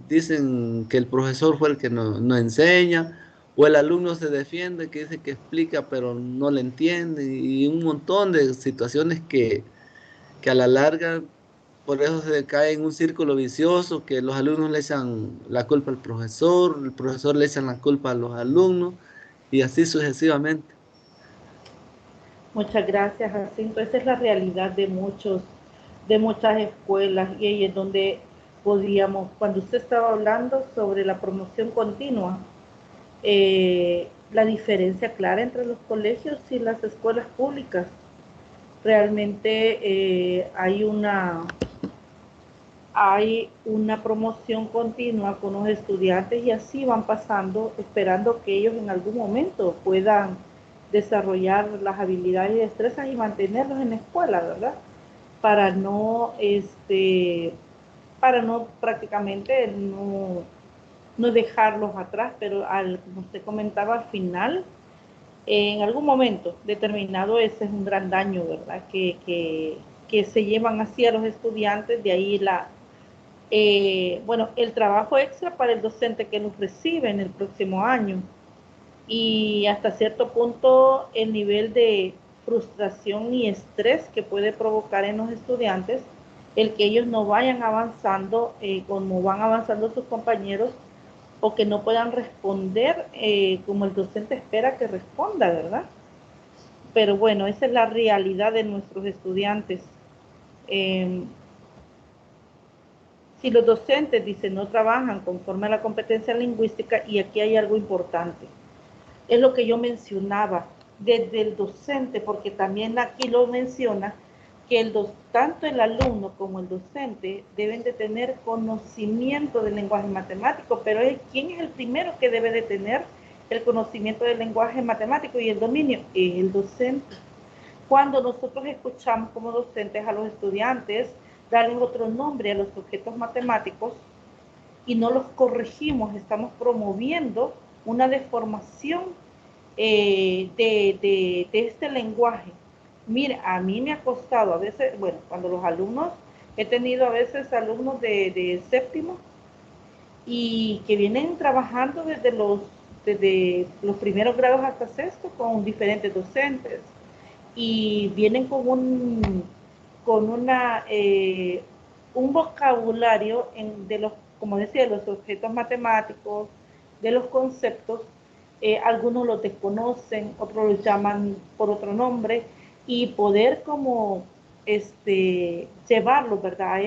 dicen que el profesor fue el que no enseña, o el alumno se defiende, que dice que explica, pero no le entiende, y un montón de situaciones que a la larga, por eso se cae en un círculo vicioso, que los alumnos le echan la culpa al profesor, el profesor le echan la culpa a los alumnos, y así sucesivamente. Muchas gracias, Jacinto. Esa es la realidad de muchos de muchas escuelas, y ahí es donde podríamos, cuando usted estaba hablando sobre la promoción continua, la diferencia clara entre los colegios y las escuelas públicas. Realmente hay una promoción continua con los estudiantes y así van pasando, esperando que ellos en algún momento puedan desarrollar las habilidades y destrezas y mantenerlos en la escuela, ¿verdad? Para no, prácticamente no dejarlos atrás, pero como usted comentaba, al final, en algún momento determinado, ese es un gran daño, ¿verdad? Que se llevan así a los estudiantes, de ahí el trabajo extra para el docente que los recibe en el próximo año, y hasta cierto punto el nivel de frustración y estrés que puede provocar en los estudiantes el que ellos no vayan avanzando como van avanzando sus compañeros, o que no puedan responder como el docente espera que responda, ¿verdad? Pero bueno, esa es la realidad de nuestros estudiantes. Si los docentes, dicen, no trabajan conforme a la competencia lingüística, y aquí hay algo importante, es lo que yo mencionaba, desde el docente, porque también aquí lo menciona, que tanto el alumno como el docente deben de tener conocimiento del lenguaje matemático, pero ¿quién es el primero que debe de tener el conocimiento del lenguaje matemático y el dominio? Es el docente. Cuando nosotros escuchamos como docentes a los estudiantes darles otro nombre a los objetos matemáticos y no los corregimos, estamos promoviendo una deformación de este lenguaje. Mire, a mí me ha costado a veces, bueno, cuando los alumnos, he tenido a veces alumnos de séptimo y que vienen trabajando desde los primeros grados hasta sexto con diferentes docentes, y vienen con un vocabulario de los, como decía, de los objetos matemáticos, de los conceptos. Algunos los desconocen, otros los llaman por otro nombre, y poder como llevarlos, ¿verdad?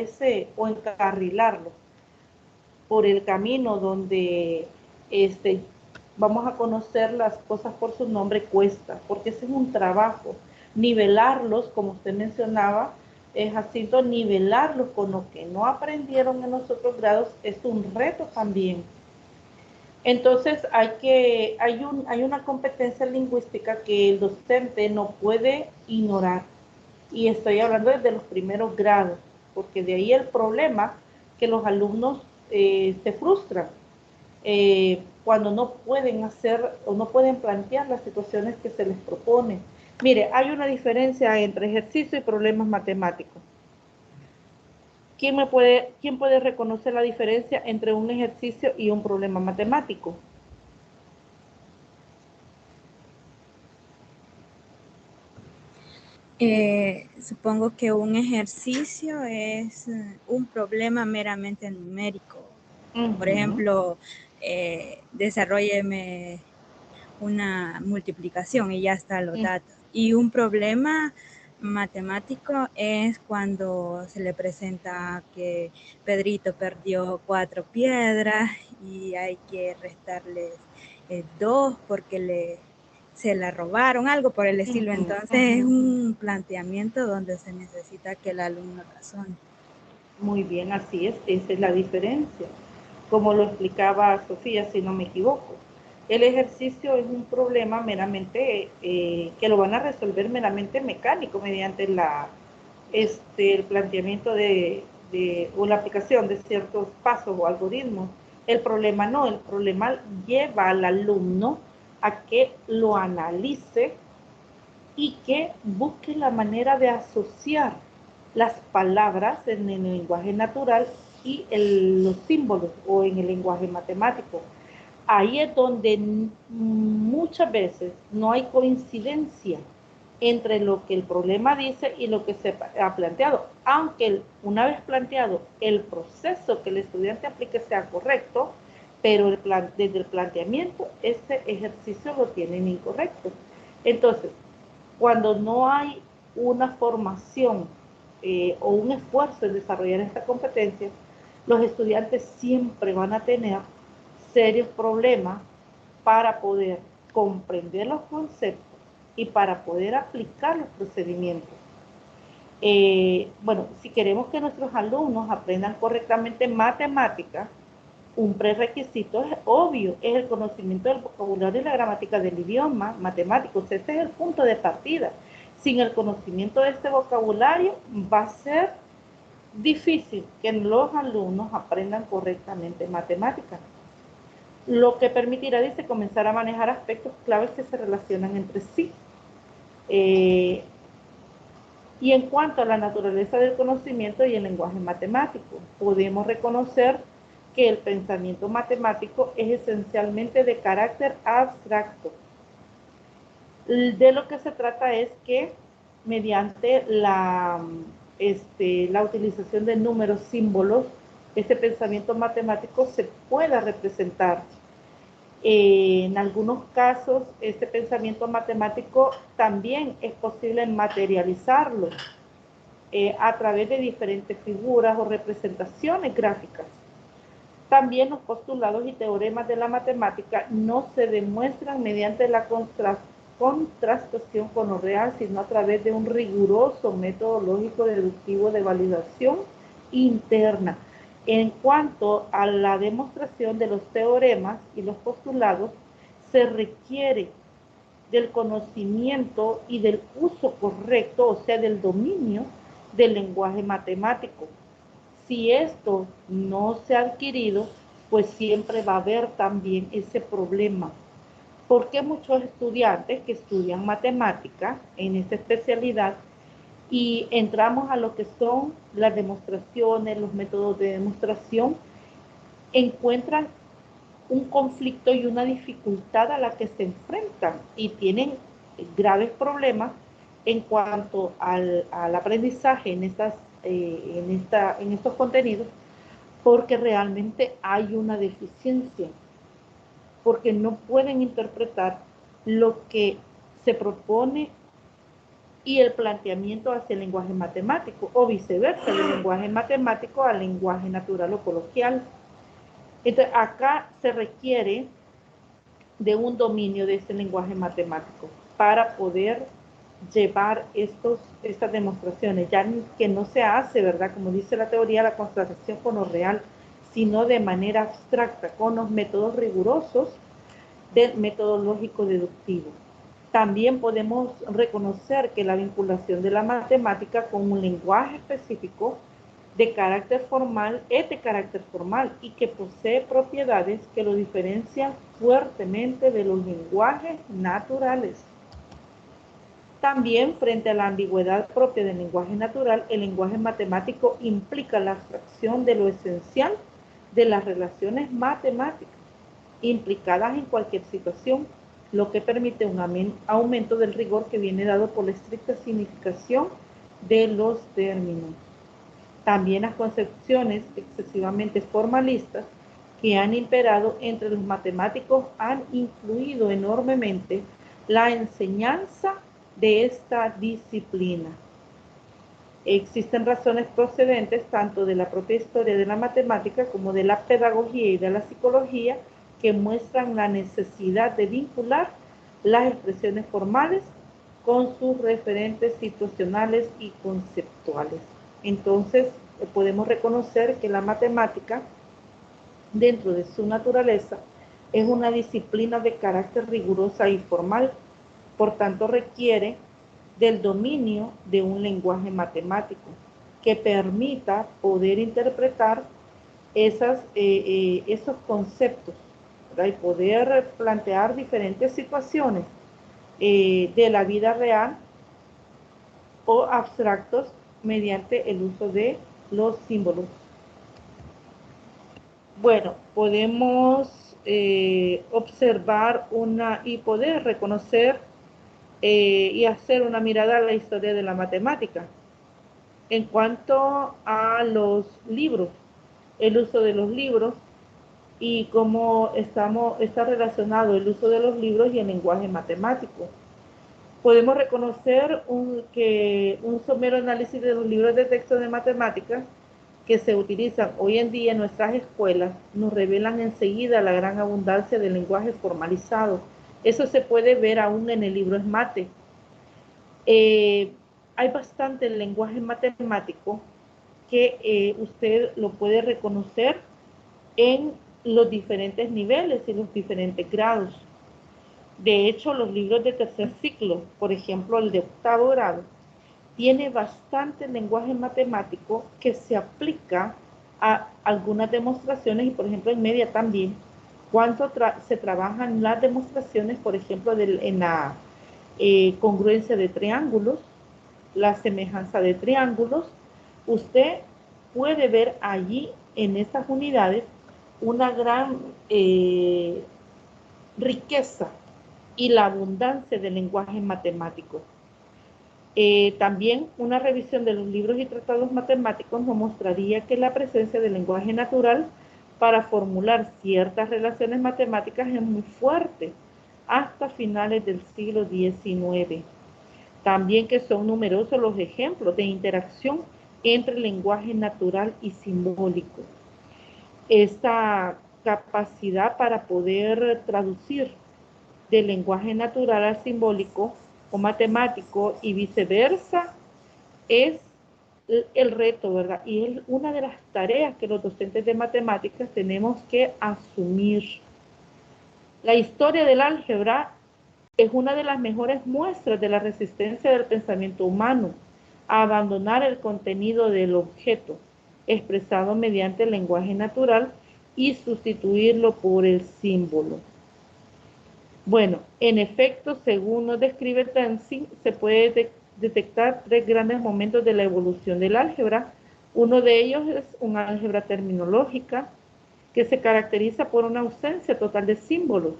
O encarrilarlos por el camino donde vamos a conocer las cosas por su nombre, cuesta, porque ese es un trabajo. Nivelarlos, como usted mencionaba, Jacinto, nivelarlos con lo que no aprendieron en los otros grados es un reto también. Entonces hay una competencia lingüística que el docente no puede ignorar, y estoy hablando desde los primeros grados, porque de ahí el problema que los alumnos se frustran cuando no pueden hacer o no pueden plantear las situaciones que se les propone. Mire, hay una diferencia entre ejercicio y problemas matemáticos. ¿Quién puede reconocer la diferencia entre un ejercicio y un problema matemático? Supongo que un ejercicio es un problema meramente numérico. Por ejemplo, desarrólleme una multiplicación y ya están los datos. Y un problema matemático es cuando se le presenta que Pedrito perdió 4 piedras y hay que restarles 2 porque se la robaron, algo por el estilo. Entonces es un planteamiento donde se necesita que el alumno razone. Muy bien, así es, esa es la diferencia. Como lo explicaba Sofía, si no me equivoco. El ejercicio es un problema meramente, que lo van a resolver meramente mecánico mediante el planteamiento o la aplicación de ciertos pasos o algoritmos. El problema no, el problema lleva al alumno a que lo analice y que busque la manera de asociar las palabras en el lenguaje natural y los símbolos o en el lenguaje matemático. Ahí es donde muchas veces no hay coincidencia entre lo que el problema dice y lo que se ha planteado, aunque una vez planteado el proceso que el estudiante aplique sea correcto, pero desde el planteamiento ese ejercicio lo tienen incorrecto. Entonces, cuando no hay una formación o un esfuerzo en desarrollar esta competencia, los estudiantes siempre van a tener serios problemas para poder comprender los conceptos y para poder aplicar los procedimientos. Bueno, si queremos que nuestros alumnos aprendan correctamente matemáticas, un prerequisito es obvio, es el conocimiento del vocabulario y la gramática del idioma matemático. Ese es el punto de partida. Sin el conocimiento de este vocabulario va a ser difícil que los alumnos aprendan correctamente matemáticas. Lo que permitirá, dice, comenzar a manejar aspectos claves que se relacionan entre sí. Y en cuanto a la naturaleza del conocimiento y el lenguaje matemático, podemos reconocer que el pensamiento matemático es esencialmente de carácter abstracto. De lo que se trata es que mediante la utilización de números, símbolos, este pensamiento matemático se pueda representar. En algunos casos, este pensamiento matemático también es posible materializarlo a través de diferentes figuras o representaciones gráficas. También los postulados y teoremas de la matemática no se demuestran mediante la contrastación con lo real, sino a través de un riguroso método lógico deductivo de validación interna. En cuanto a la demostración de los teoremas y los postulados, se requiere del conocimiento y del uso correcto, o sea, del dominio del lenguaje matemático. Si esto no se ha adquirido, pues siempre va a haber también ese problema. Porque muchos estudiantes que estudian matemática en esta especialidad y entramos a lo que son las demostraciones, los métodos de demostración, encuentran un conflicto y una dificultad a la que se enfrentan y tienen graves problemas en cuanto al aprendizaje en estos contenidos, porque realmente hay una deficiencia, porque no pueden interpretar lo que se propone y el planteamiento hacia el lenguaje matemático, o viceversa, del lenguaje matemático al lenguaje natural o coloquial. Entonces, acá se requiere de un dominio de este lenguaje matemático para poder llevar estas demostraciones, ya que no se hace, ¿verdad? Como dice la teoría, la contrastación con lo real, sino de manera abstracta, con los métodos rigurosos del método lógico deductivo. También podemos reconocer que la vinculación de la matemática con un lenguaje específico de carácter formal es de carácter formal y que posee propiedades que lo diferencian fuertemente de los lenguajes naturales. También, frente a la ambigüedad propia del lenguaje natural, el lenguaje matemático implica la abstracción de lo esencial de las relaciones matemáticas implicadas en cualquier situación, lo que permite un aumento del rigor que viene dado por la estricta significación de los términos. También las concepciones excesivamente formalistas que han imperado entre los matemáticos han influido enormemente la enseñanza de esta disciplina. Existen razones procedentes tanto de la propia historia de la matemática como de la pedagogía y de la psicología que muestran la necesidad de vincular las expresiones formales con sus referentes situacionales y conceptuales. Entonces, podemos reconocer que la matemática, dentro de su naturaleza, es una disciplina de carácter rigurosa y formal, por tanto requiere del dominio de un lenguaje matemático que permita poder interpretar esos conceptos, ¿verdad? Y poder plantear diferentes situaciones de la vida real o abstractos mediante el uso de los símbolos. Bueno, podemos observar y poder reconocer y hacer una mirada a la historia de la matemática. En cuanto a los libros, el uso de los libros y cómo está relacionado el uso de los libros y el lenguaje matemático. Podemos reconocer que un somero análisis de los libros de texto de matemáticas que se utilizan hoy en día en nuestras escuelas nos revelan enseguida la gran abundancia del lenguaje formalizado. Eso se puede ver aún en el libro Esmate. Hay bastante lenguaje matemático que usted lo puede reconocer en los diferentes niveles y los diferentes grados. De hecho, los libros de tercer ciclo, por ejemplo, el de octavo grado, tiene bastante lenguaje matemático que se aplica a algunas demostraciones y, por ejemplo, en media también. Cuánto se trabajan las demostraciones, por ejemplo, en la congruencia de triángulos, la semejanza de triángulos. Usted puede ver allí en estas unidades una gran riqueza y la abundancia del lenguaje matemático. También una revisión de los libros y tratados matemáticos nos mostraría que la presencia del lenguaje natural para formular ciertas relaciones matemáticas es muy fuerte hasta finales del siglo XIX. También que son numerosos los ejemplos de interacción entre lenguaje natural y simbólico. Esta capacidad para poder traducir del lenguaje natural al simbólico o matemático y viceversa es el reto, ¿verdad? Y es una de las tareas que los docentes de matemáticas tenemos que asumir. La historia del álgebra es una de las mejores muestras de la resistencia del pensamiento humano a abandonar el contenido del objeto expresado mediante el lenguaje natural y sustituirlo por el símbolo. Bueno, en efecto, según nos describe Tenzin, se puede detectar 3 grandes momentos de la evolución del álgebra. Uno de ellos es un álgebra terminológica que se caracteriza por una ausencia total de símbolos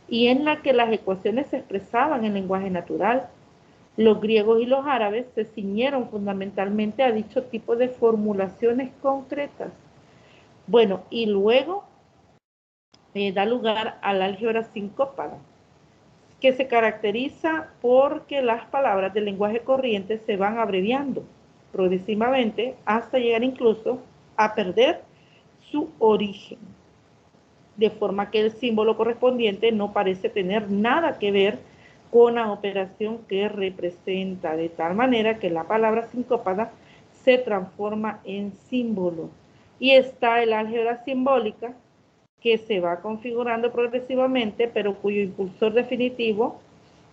y en la que las ecuaciones se expresaban en lenguaje natural. Los griegos y los árabes se ciñeron fundamentalmente a dicho tipo de formulaciones concretas. Bueno, y luego da lugar al álgebra sincópada, que se caracteriza porque las palabras del lenguaje corriente se van abreviando progresivamente hasta llegar incluso a perder su origen, de forma que el símbolo correspondiente no parece tener nada que ver con la operación que representa, de tal manera que la palabra sincópada se transforma en símbolo. Y está el álgebra simbólica, que se va configurando progresivamente, pero cuyo impulsor definitivo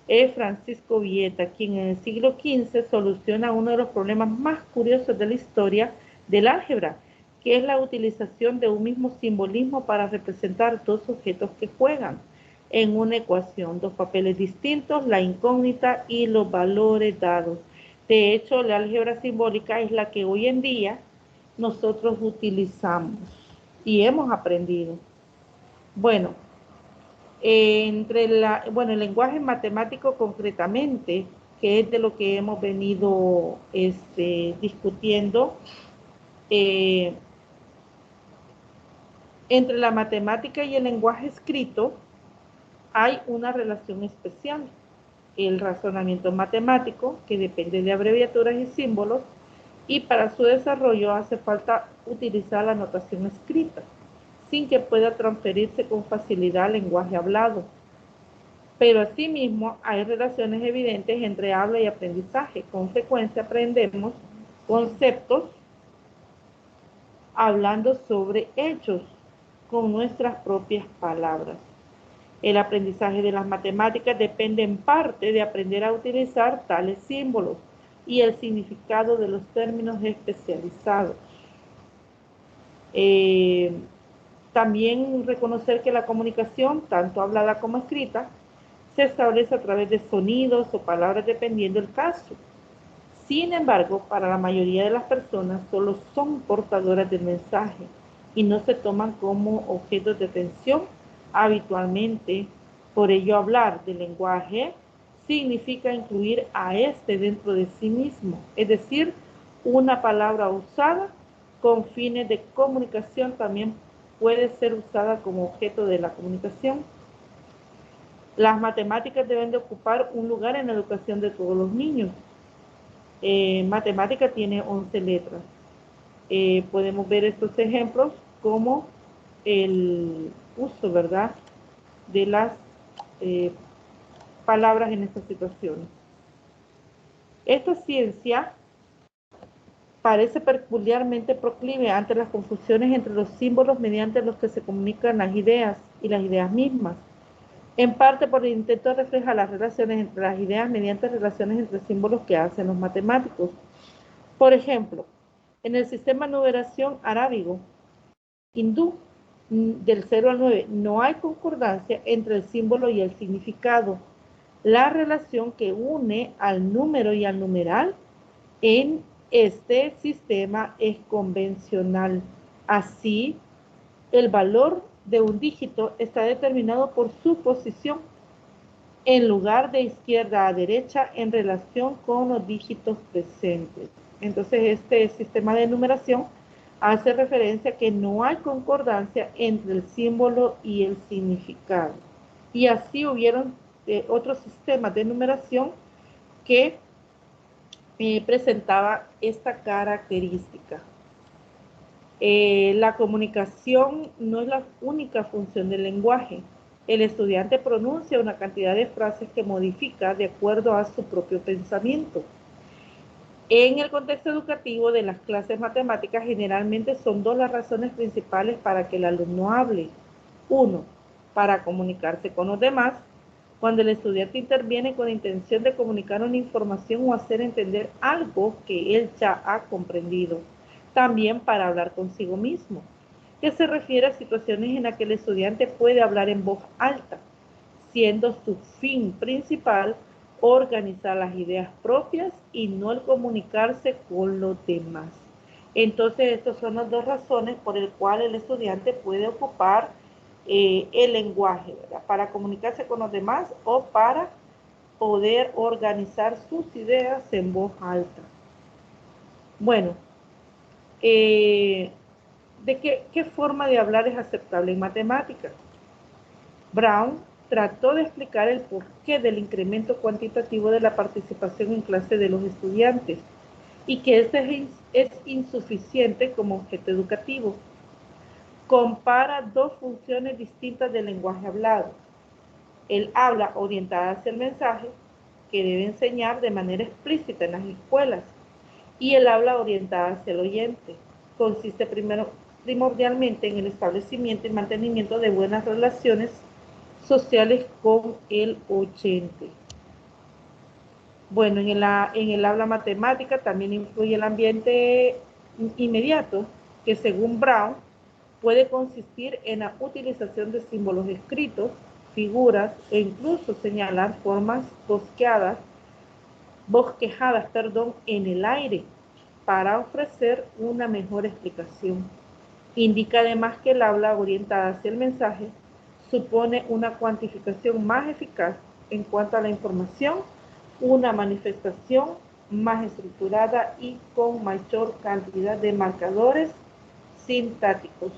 es Francisco Vieta, quien en el siglo XV soluciona uno de los problemas más curiosos de la historia del álgebra, que es la utilización de un mismo simbolismo para representar dos objetos que juegan en una ecuación, dos papeles distintos, la incógnita y los valores dados. De hecho, la álgebra simbólica es la que hoy en día nosotros utilizamos y hemos aprendido. Bueno, el lenguaje matemático concretamente, que es de lo que hemos venido discutiendo, entre la matemática y el lenguaje escrito hay una relación especial. El razonamiento matemático, que depende de abreviaturas y símbolos, y para su desarrollo hace falta utilizar la notación escrita, sin que pueda transferirse con facilidad al lenguaje hablado. Pero asimismo hay relaciones evidentes entre habla y aprendizaje. Con frecuencia aprendemos conceptos hablando sobre hechos con nuestras propias palabras. El aprendizaje de las matemáticas depende en parte de aprender a utilizar tales símbolos y el significado de los términos especializados. También reconocer que la comunicación, tanto hablada como escrita, se establece a través de sonidos o palabras dependiendo del caso. Sin embargo, para la mayoría de las personas solo son portadoras del mensaje y no se toman como objetos de atención habitualmente. Por ello, hablar del lenguaje significa incluir a este dentro de sí mismo, es decir, una palabra usada con fines de comunicación también puede ser usada como objeto de la comunicación. Las matemáticas deben de ocupar un lugar en la educación de todos los niños. Matemática tiene 11 letras. Podemos ver estos ejemplos como el uso, ¿verdad?, de las palabras en estas situaciones. Esta ciencia parece peculiarmente proclive ante las confusiones entre los símbolos mediante los que se comunican las ideas y las ideas mismas, en parte por el intento de reflejar las relaciones entre las ideas mediante relaciones entre símbolos que hacen los matemáticos. Por ejemplo, en el sistema de numeración arábigo hindú del 0 al 9 no hay concordancia entre el símbolo y el significado. La relación que une al número y al numeral en este sistema es convencional. Así, el valor de un dígito está determinado por su posición en lugar de izquierda a derecha en relación con los dígitos presentes. Entonces, este sistema de numeración hace referencia a que no hay concordancia entre el símbolo y el significado. Y así hubieron otros sistemas de numeración que presentaba esta característica. La comunicación no es la única función del lenguaje. El estudiante pronuncia una cantidad de frases que modifica de acuerdo a su propio pensamiento. En el contexto educativo de las clases matemáticas, generalmente son dos las razones principales para que el alumno hable. Uno, para comunicarse con los demás, cuando el estudiante interviene con la intención de comunicar una información o hacer entender algo que él ya ha comprendido. También para hablar consigo mismo, que se refiere a situaciones en las que el estudiante puede hablar en voz alta, siendo su fin principal organizar las ideas propias y no el comunicarse con los demás. Entonces, estas son las dos razones por las cuales el estudiante puede ocupar el lenguaje, ¿verdad?, para comunicarse con los demás o para poder organizar sus ideas en voz alta. Bueno, ¿de qué forma de hablar es aceptable en matemáticas? Brown trató de explicar el porqué del incremento cuantitativo de la participación en clase de los estudiantes y que este es insuficiente como objeto educativo. Compara dos funciones distintas del lenguaje hablado. El habla orientada hacia el mensaje, que debe enseñar de manera explícita en las escuelas, y el habla orientada hacia el oyente. Consiste primordialmente en el establecimiento y mantenimiento de buenas relaciones sociales con el oyente. Bueno, en el habla matemática también influye el ambiente inmediato, que según Brown puede consistir en la utilización de símbolos escritos, figuras e incluso señalar formas bosquejadas, en el aire para ofrecer una mejor explicación. Indica además que el habla orientada hacia el mensaje supone una cuantificación más eficaz en cuanto a la información, una manifestación más estructurada y con mayor cantidad de marcadores sintácticos.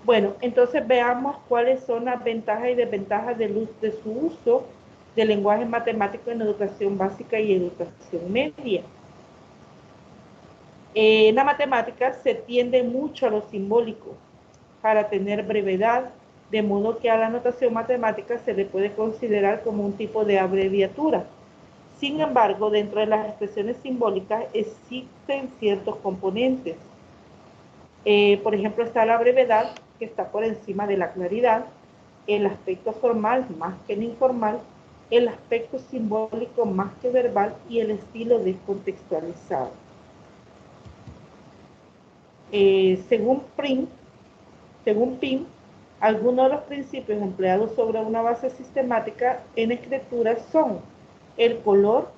Bueno, entonces veamos cuáles son las ventajas y desventajas de su uso del lenguaje matemático en educación básica y educación media. En la matemática se tiende mucho a lo simbólico para tener brevedad, de modo que a la notación matemática se le puede considerar como un tipo de abreviatura. Sin embargo, dentro de las expresiones simbólicas existen ciertos componentes. Por ejemplo, está la brevedad, que está por encima de la claridad, el aspecto formal más que el informal, el aspecto simbólico más que verbal y el estilo descontextualizado. Según Pym, algunos de los principios empleados sobre una base sistemática en escritura son el color,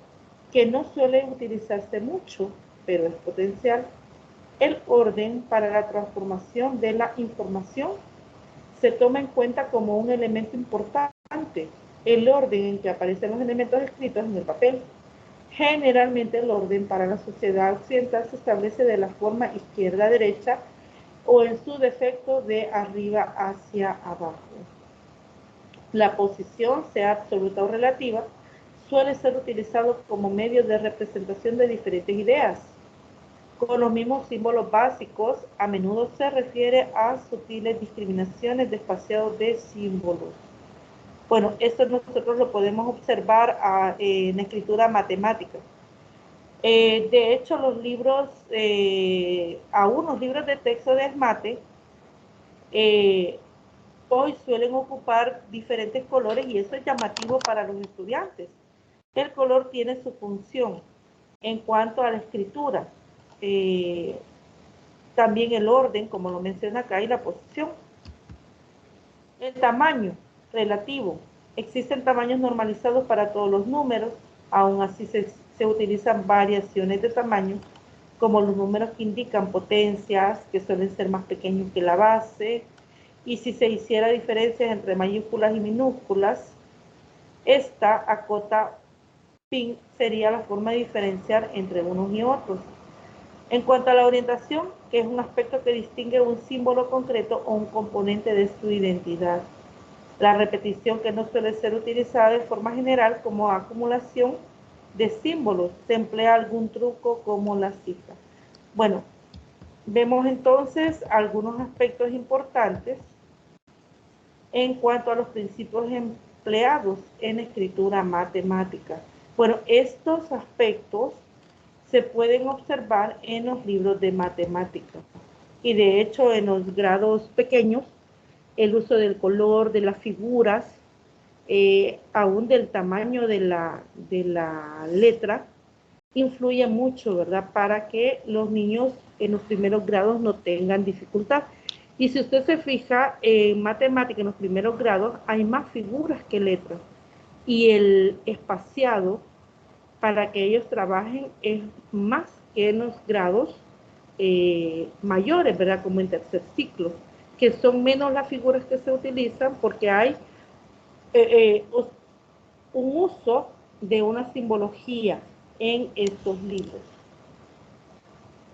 que no suele utilizarse mucho, pero es potencial; el orden para la transformación de la información se toma en cuenta como un elemento importante, el orden en que aparecen los elementos escritos en el papel. Generalmente el orden para la sociedad occidental se establece de la forma izquierda a derecha o en su defecto de arriba hacia abajo. La posición, sea absoluta o relativa, suele ser utilizado como medio de representación de diferentes ideas. Con los mismos símbolos básicos, a menudo se refiere a sutiles discriminaciones de espaciado de símbolos. Bueno, esto nosotros lo podemos observar en escritura matemática. De hecho, los libros, aún los libros de texto de ESMATE, hoy suelen ocupar diferentes colores y eso es llamativo para los estudiantes. El color tiene su función en cuanto a la escritura. También el orden, como lo menciona acá, y la posición. El tamaño relativo. Existen tamaños normalizados para todos los números, aún así se utilizan variaciones de tamaño, como los números que indican potencias, que suelen ser más pequeños que la base, y si se hiciera diferencias entre mayúsculas y minúsculas, esta acota pin sería la forma de diferenciar entre unos y otros. En cuanto a la orientación, que es un aspecto que distingue un símbolo concreto o un componente de su identidad. La repetición, que no suele ser utilizada de forma general como acumulación de símbolos, se emplea algún truco como la cifra. Bueno, vemos entonces algunos aspectos importantes en cuanto a los principios empleados en escritura matemática. Bueno, estos aspectos se pueden observar en los libros de matemáticas y de hecho en los grados pequeños el uso del color, de las figuras, aún del tamaño de la letra influye mucho, ¿verdad? Para que los niños en los primeros grados no tengan dificultad. Y si usted se fija, en matemática en los primeros grados hay más figuras que letras y el espaciado para que ellos trabajen es más que en los grados mayores, ¿verdad? Como en tercer ciclo, que son menos las figuras que se utilizan porque hay un uso de una simbología en estos libros.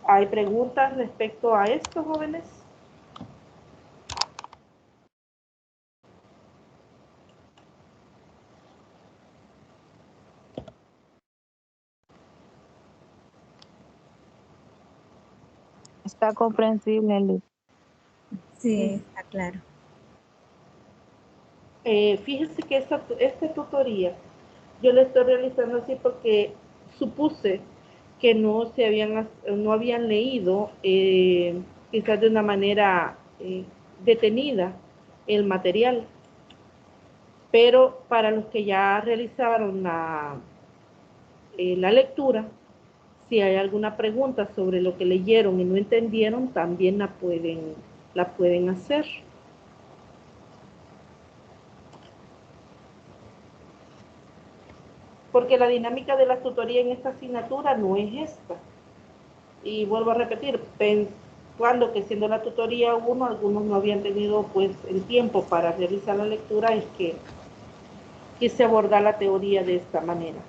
¿Hay preguntas respecto a esto, jóvenes? Está comprensible, Liz. Sí, está claro. Fíjense que esta tutoría yo la estoy realizando así porque supuse que no habían leído quizás de una manera detenida el material, pero para los que ya realizaron la lectura, si hay alguna pregunta sobre lo que leyeron y no entendieron, también la pueden hacer. Porque la dinámica de la tutoría en esta asignatura no es esta. Y vuelvo a repetir, cuando que siendo la tutoría 1, algunos no habían tenido pues el tiempo para realizar la lectura, es que quise abordar la teoría de esta manera.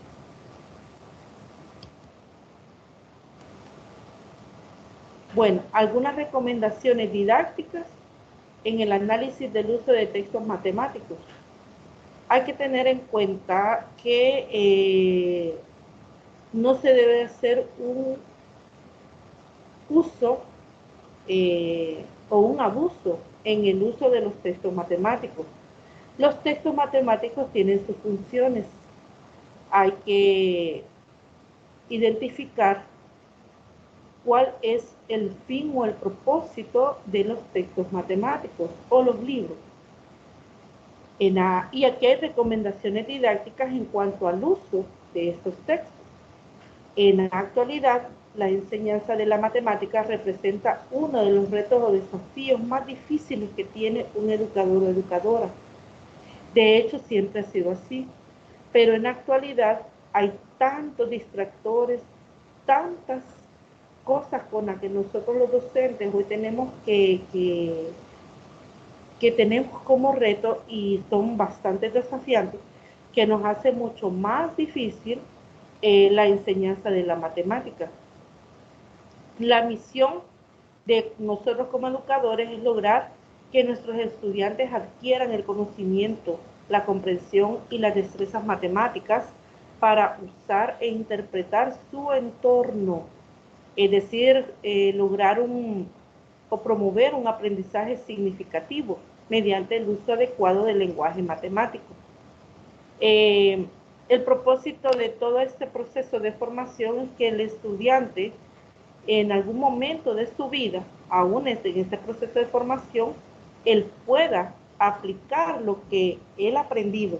Bueno, algunas recomendaciones didácticas en el análisis del uso de textos matemáticos. Hay que tener en cuenta que no se debe hacer un uso o un abuso en el uso de los textos matemáticos. Los textos matemáticos tienen sus funciones. Hay que identificar cuál es el fin o el propósito de los textos matemáticos o los libros. Y aquí hay recomendaciones didácticas en cuanto al uso de estos textos. En la actualidad, la enseñanza de la matemática representa uno de los retos o desafíos más difíciles que tiene un educador o educadora. De hecho, siempre ha sido así, pero en la actualidad hay tantos distractores, tantas cosas con las que nosotros los docentes hoy tenemos que tenemos como reto y son bastante desafiantes, que nos hace mucho más difícil la enseñanza de la matemática. La misión de nosotros como educadores es lograr que nuestros estudiantes adquieran el conocimiento, la comprensión y las destrezas matemáticas para usar e interpretar su entorno, es decir, lograr o promover un aprendizaje significativo mediante el uso adecuado del lenguaje matemático. El propósito de todo este proceso de formación es que el estudiante en algún momento de su vida, aún en este proceso de formación, él pueda aplicar lo que él ha aprendido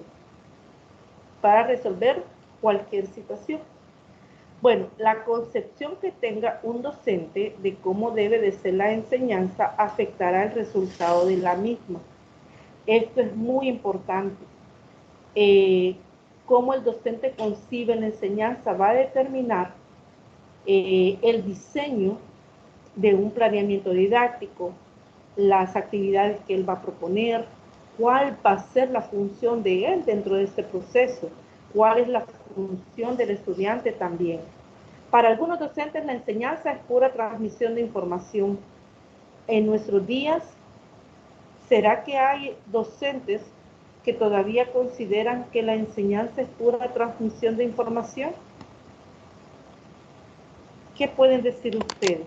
para resolver cualquier situación. Bueno, la concepción que tenga un docente de cómo debe de ser la enseñanza afectará el resultado de la misma. Esto es muy importante. Cómo el docente concibe la enseñanza va a determinar el diseño de un planeamiento didáctico, las actividades que él va a proponer, cuál va a ser la función de él dentro de este proceso, cuál es la función del estudiante también. Para algunos docentes la enseñanza es pura transmisión de información. En nuestros días, ¿será que hay docentes que todavía consideran que la enseñanza es pura transmisión de información? ¿Qué pueden decir ustedes?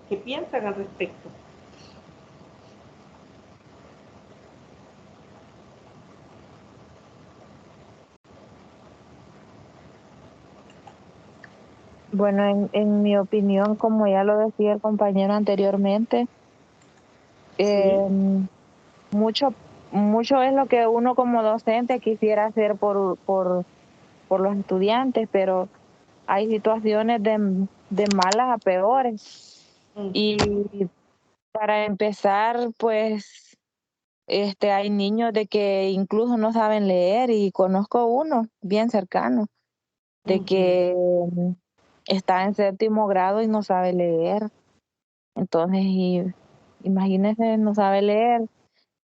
¿Qué piensan al respecto? Bueno, en mi opinión, como ya lo decía el compañero anteriormente, Sí. mucho, mucho es lo que uno como docente quisiera hacer por los estudiantes, pero hay situaciones de malas a peores. Y para empezar, pues, hay niños de que incluso no saben leer y conozco uno bien cercano de que está en 7º grado y no sabe leer. Entonces, imagínense, no sabe leer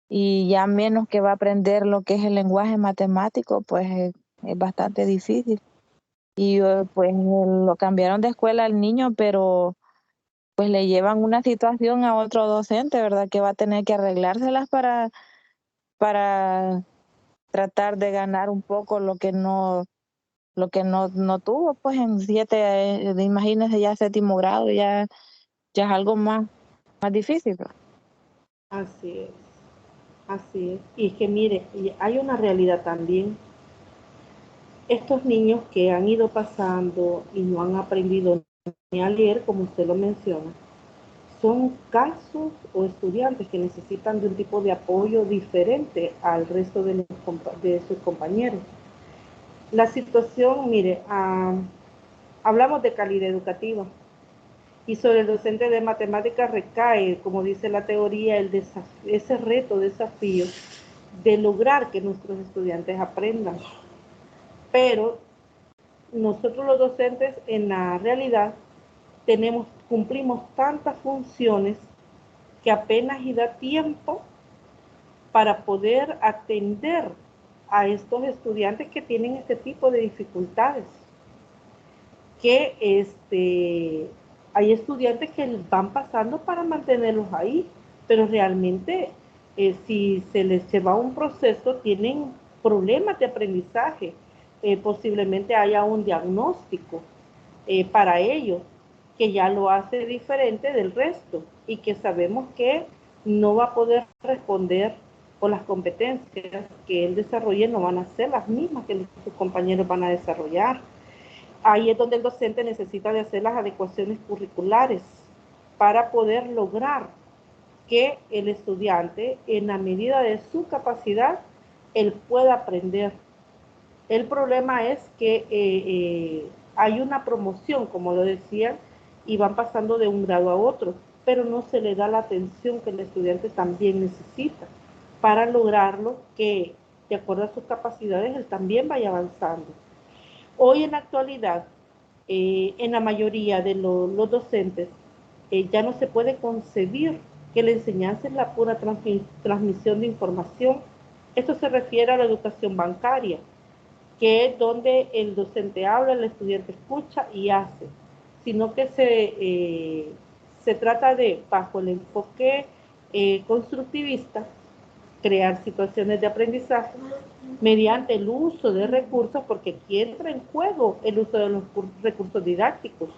y ya menos que va a aprender lo que es el lenguaje matemático, pues es bastante difícil. Y pues lo cambiaron de escuela al niño, pero pues le llevan una situación a otro docente, ¿verdad? Que va a tener que arreglárselas para tratar de ganar un poco lo que no tuvo, pues en 7, imagínense ya 7º grado, ya es algo más difícil, ¿verdad? Así es, así es. Y es que mire, hay una realidad también. Estos niños que han ido pasando y no han aprendido ni a leer, como usted lo menciona, son casos o estudiantes que necesitan de un tipo de apoyo diferente al resto de sus compañeros. La situación, mire, hablamos de calidad educativa y sobre el docente de matemáticas recae, como dice la teoría, ese reto, desafío de lograr que nuestros estudiantes aprendan. Pero nosotros los docentes en la realidad cumplimos tantas funciones que apenas y da tiempo para poder atender a estos estudiantes que tienen este tipo de dificultades. Que hay estudiantes que van pasando para mantenerlos ahí, pero realmente si se les lleva un proceso tienen problemas de aprendizaje, posiblemente haya un diagnóstico para ellos que ya lo hace diferente del resto y que sabemos que no va a poder responder o las competencias que él desarrolle no van a ser las mismas que sus compañeros van a desarrollar. Ahí es donde el docente necesita de hacer las adecuaciones curriculares para poder lograr que el estudiante, en la medida de su capacidad, él pueda aprender. El problema es que hay una promoción, como lo decían, y van pasando de un grado a otro, pero no se le da la atención que el estudiante también necesita para lograrlo que, de acuerdo a sus capacidades, él también vaya avanzando. Hoy en la actualidad, en la mayoría de los docentes, ya no se puede concebir que la enseñanza es la pura transmisión de información. Esto se refiere a la educación bancaria, que es donde el docente habla, el estudiante escucha y hace, sino que se trata de, bajo el enfoque constructivista, crear situaciones de aprendizaje mediante el uso de recursos, porque aquí entra en juego el uso de los recursos didácticos,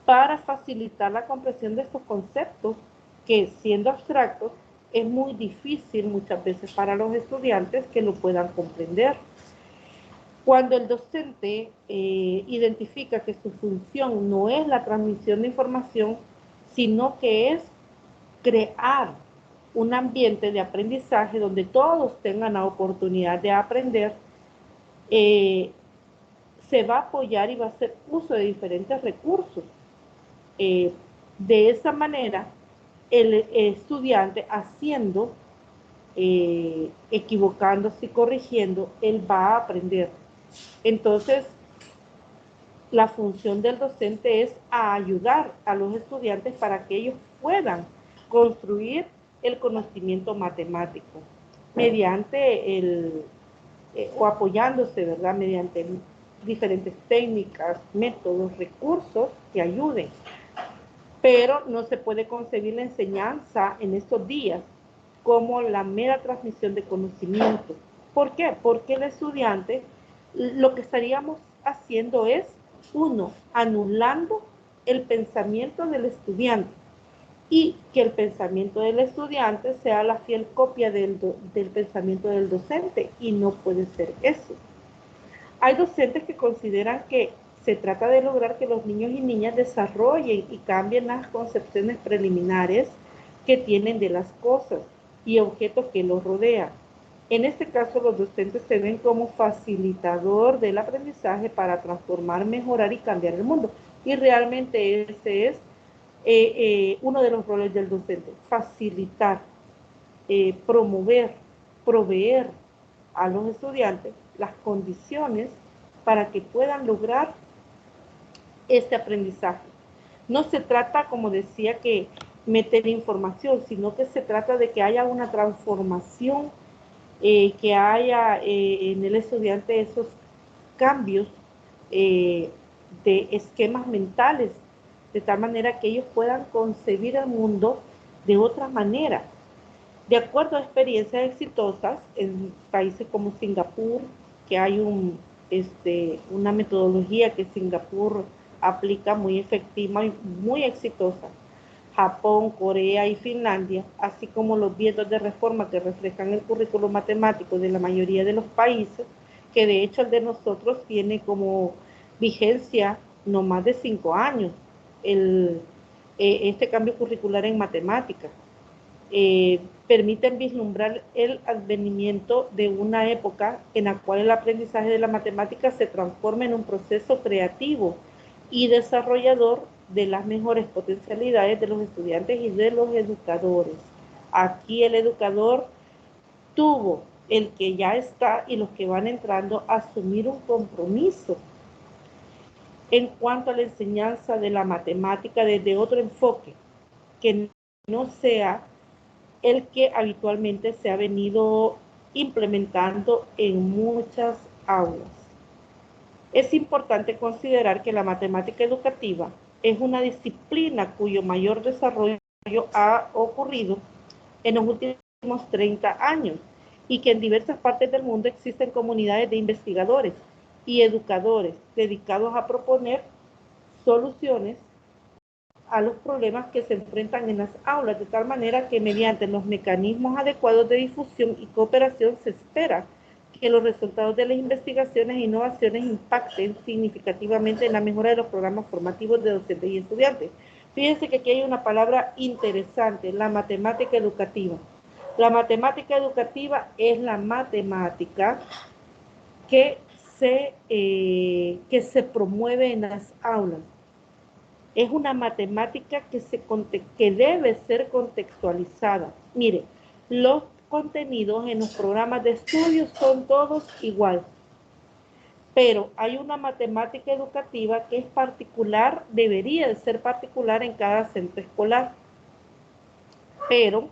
para facilitar la comprensión de estos conceptos que, siendo abstractos, es muy difícil muchas veces para los estudiantes que lo puedan comprender. Cuando el docente identifica que su función no es la transmisión de información, sino que es crear un ambiente de aprendizaje donde todos tengan la oportunidad de aprender, se va a apoyar y va a hacer uso de diferentes recursos. De esa manera, el estudiante haciendo, equivocándose y corrigiendo, él va a aprender. Entonces, la función del docente es ayudar a los estudiantes para que ellos puedan construir el conocimiento matemático mediante o apoyándose, ¿verdad?, mediante diferentes técnicas, métodos, recursos que ayuden. Pero no se puede concebir la enseñanza en estos días como la mera transmisión de conocimiento. ¿Por qué? Porque el estudiante, lo que estaríamos haciendo es, uno, anulando el pensamiento del estudiante, y que el pensamiento del estudiante sea la fiel copia del pensamiento del docente, y no puede ser eso. Hay docentes que consideran que se trata de lograr que los niños y niñas desarrollen y cambien las concepciones preliminares que tienen de las cosas y objetos que los rodean. En este caso, los docentes se ven como facilitador del aprendizaje para transformar, mejorar y cambiar el mundo. Y realmente ese es uno de los roles del docente: facilitar, promover, proveer a los estudiantes las condiciones para que puedan lograr este aprendizaje. No se trata, como decía, que meter información, sino que se trata de que haya una transformación, que haya en el estudiante esos cambios de esquemas mentales, de tal manera que ellos puedan concebir el mundo de otra manera. De acuerdo a experiencias exitosas en países como Singapur, que hay una metodología que Singapur aplica muy efectiva y muy exitosa, Japón, Corea y Finlandia, así como los vientos de reforma que reflejan el currículo matemático de la mayoría de los países, que de hecho el de nosotros tiene como vigencia no más de 5 años, este cambio curricular en matemáticas. Permiten vislumbrar el advenimiento de una época en la cual el aprendizaje de la matemática se transforma en un proceso creativo y desarrollador de las mejores potencialidades de los estudiantes y de los educadores. Aquí el educador tuvo, el que ya está y los que van entrando, asumir un compromiso en cuanto a la enseñanza de la matemática desde otro enfoque, que no sea el que habitualmente se ha venido implementando en muchas aulas. Es importante considerar que la matemática educativa es una disciplina cuyo mayor desarrollo ha ocurrido en los últimos 30 años y que en diversas partes del mundo existen comunidades de investigadores y educadores dedicados a proponer soluciones a los problemas que se enfrentan en las aulas, de tal manera que mediante los mecanismos adecuados de difusión y cooperación se espera que los resultados de las investigaciones e innovaciones impacten significativamente en la mejora de los programas formativos de docentes y estudiantes. Fíjense que aquí hay una palabra interesante: la matemática educativa. La matemática educativa es la matemática que se promueve en las aulas. Es una matemática que debe ser contextualizada. Mire, los contenidos en los programas de estudio son todos igual, pero hay una matemática educativa que es particular, debería de ser particular en cada centro escolar. Pero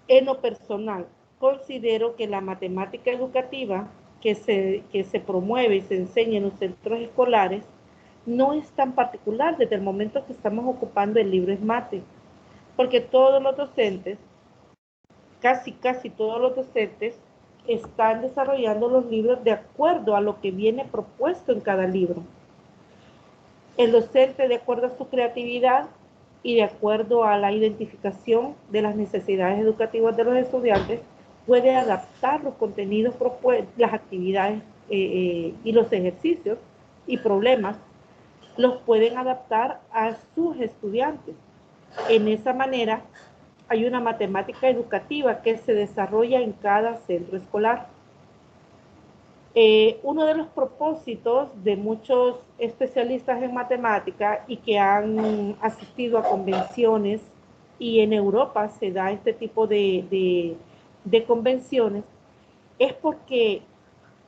en lo personal, considero que la matemática educativa que se promueve y se enseña en los centros escolares no es tan particular desde el momento que estamos ocupando el libro SMATE, porque todos los docentes, casi todos los docentes, están desarrollando los libros de acuerdo a lo que viene propuesto en cada libro. El docente, de acuerdo a su creatividad y de acuerdo a la identificación de las necesidades educativas de los estudiantes, puede adaptar los contenidos propuestos, las actividades y los ejercicios y problemas, los pueden adaptar a sus estudiantes. En esa manera, hay una matemática educativa que se desarrolla en cada centro escolar. Uno de los propósitos de muchos especialistas en matemática y que han asistido a convenciones, y en Europa se da este tipo de convenciones, es porque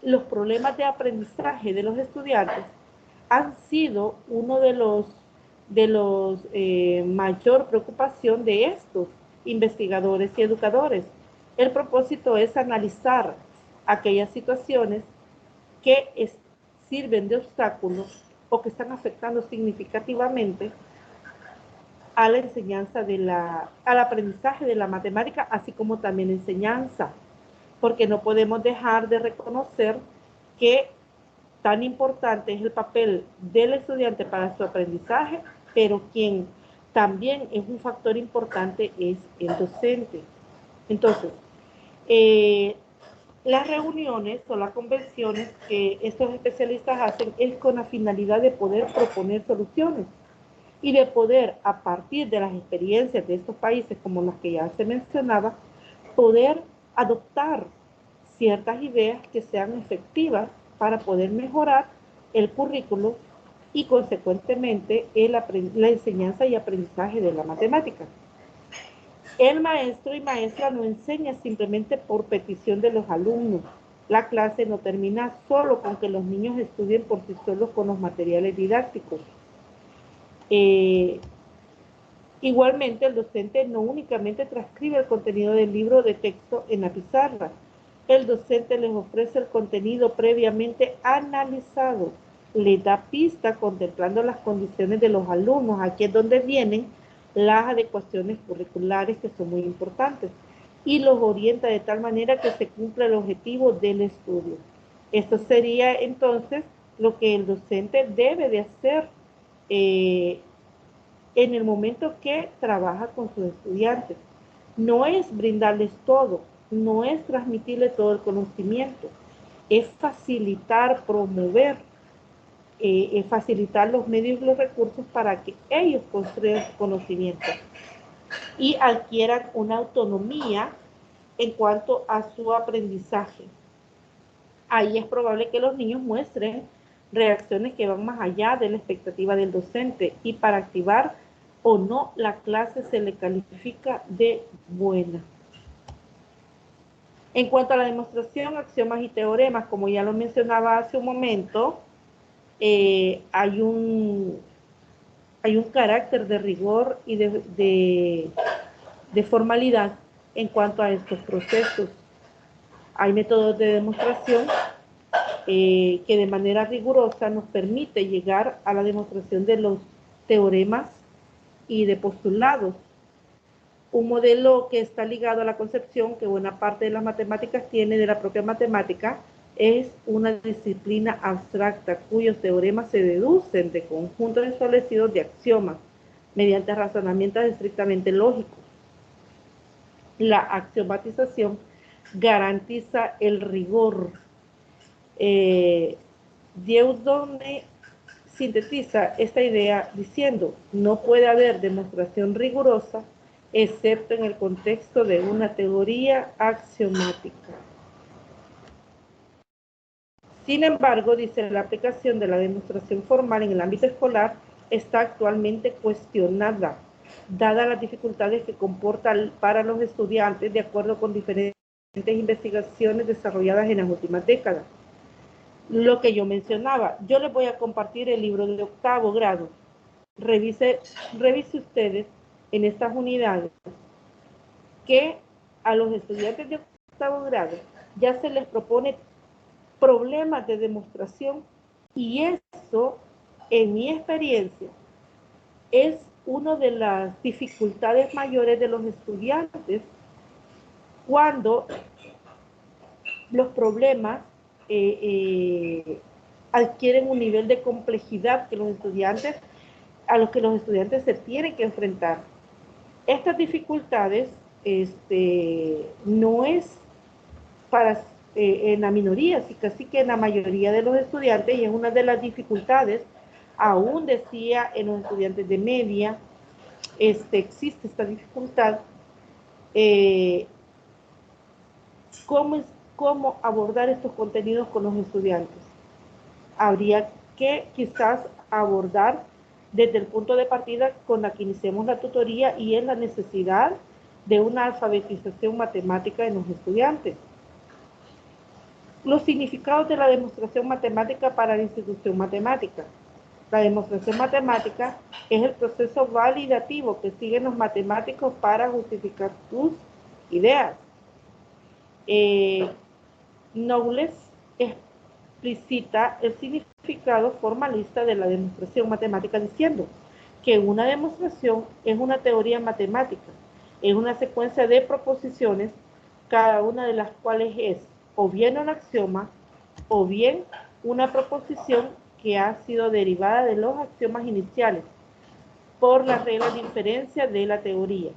los problemas de aprendizaje de los estudiantes han sido uno de los mayor preocupación de estos investigadores y educadores. El propósito es analizar aquellas situaciones que sirven de obstáculos o que están afectando significativamente a la enseñanza al aprendizaje de la matemática, así como también enseñanza, porque no podemos dejar de reconocer que tan importante es el papel del estudiante para su aprendizaje, pero quien también es un factor importante es el docente. Entonces, las reuniones o las convenciones que estos especialistas hacen es con la finalidad de poder proponer soluciones y de poder, a partir de las experiencias de estos países, como las que ya se mencionaba, poder adoptar ciertas ideas que sean efectivas para poder mejorar el currículo y, consecuentemente, la enseñanza y aprendizaje de la matemática. El maestro y maestra no enseña simplemente por petición de los alumnos. La clase no termina solo con que los niños estudien por sí solos con los materiales didácticos. Igualmente, el docente no únicamente transcribe el contenido del libro de texto en la pizarra. El docente les ofrece el contenido previamente analizado, les da pista contemplando las condiciones de los alumnos. Aquí es donde vienen las adecuaciones curriculares, que son muy importantes, y los orienta de tal manera que se cumpla el objetivo del estudio. Esto sería entonces lo que el docente debe de hacer en el momento que trabaja con sus estudiantes. No es brindarles todo, no es transmitirles todo el conocimiento, es facilitar, promover, facilitar los medios y los recursos para que ellos construyan su conocimiento y adquieran una autonomía en cuanto a su aprendizaje. Ahí es probable que los niños muestren reacciones que van más allá de la expectativa del docente, y para activar o no la clase se le califica de buena. En cuanto a la demostración, axiomas y teoremas, como ya lo mencionaba hace un momento, hay un carácter de rigor y de formalidad en cuanto a estos procesos. Hay métodos de demostración que de manera rigurosa nos permite llegar a la demostración de los teoremas y de postulados. Un modelo que está ligado a la concepción que buena parte de las matemáticas tiene de la propia matemática es una disciplina abstracta cuyos teoremas se deducen de conjuntos establecidos de axiomas mediante razonamientos estrictamente lógicos. La axiomatización garantiza el rigor. Dieudonné sintetiza esta idea diciendo: no puede haber demostración rigurosa excepto en el contexto de una teoría axiomática. Sin embargo, dice, la aplicación de la demostración formal en el ámbito escolar está actualmente cuestionada, dadas las dificultades que comporta para los estudiantes, de acuerdo con diferentes investigaciones desarrolladas en las últimas décadas. Lo que yo mencionaba, yo les voy a compartir el libro de 8º grado. Revise ustedes en estas unidades que a los estudiantes de 8º grado ya se les propone problemas de demostración, y eso en mi experiencia, es una de las dificultades mayores de los estudiantes cuando los problemas adquieren un nivel de complejidad a los que los estudiantes se tienen que enfrentar. Estas dificultades no es para en la minoría, sí, casi que en la mayoría de los estudiantes, y es una de las dificultades, aún decía en los estudiantes de media, existe esta dificultad. ¿Cómo abordar estos contenidos con los estudiantes? Habría que quizás abordar desde el punto de partida con la que iniciemos la tutoría, y es la necesidad de una alfabetización matemática en los estudiantes. Los significados de la demostración matemática para la institución matemática. La demostración matemática es el proceso validativo que siguen los matemáticos para justificar sus ideas. Knowles explicita el significado formalista de la demostración matemática diciendo que una demostración es una teoría matemática, es una secuencia de proposiciones, cada una de las cuales es o bien un axioma o bien una proposición que ha sido derivada de los axiomas iniciales por las reglas de inferencia de la teoría.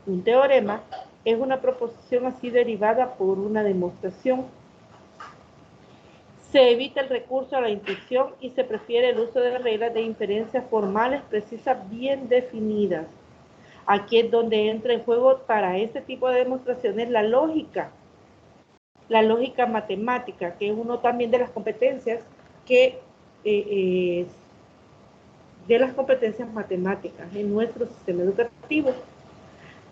Un teorema es una proposición así derivada por una demostración. Se evita el recurso a la intuición y se prefiere el uso de reglas de inferencia formales, precisas, bien definidas. Aquí es donde entra en juego para este tipo de demostraciones la lógica matemática, que es uno también de las competencias matemáticas en nuestro sistema educativo.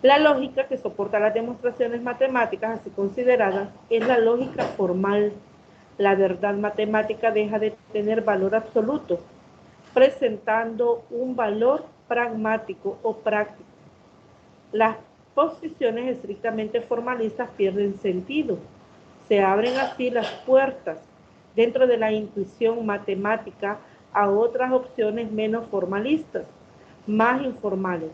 La lógica que soporta las demostraciones matemáticas así consideradas es la lógica formal. La verdad matemática deja de tener valor absoluto, presentando un valor pragmático o práctico. Las posiciones estrictamente formalistas pierden sentido. Se abren así las puertas dentro de la intuición matemática a otras opciones menos formalistas, más informales.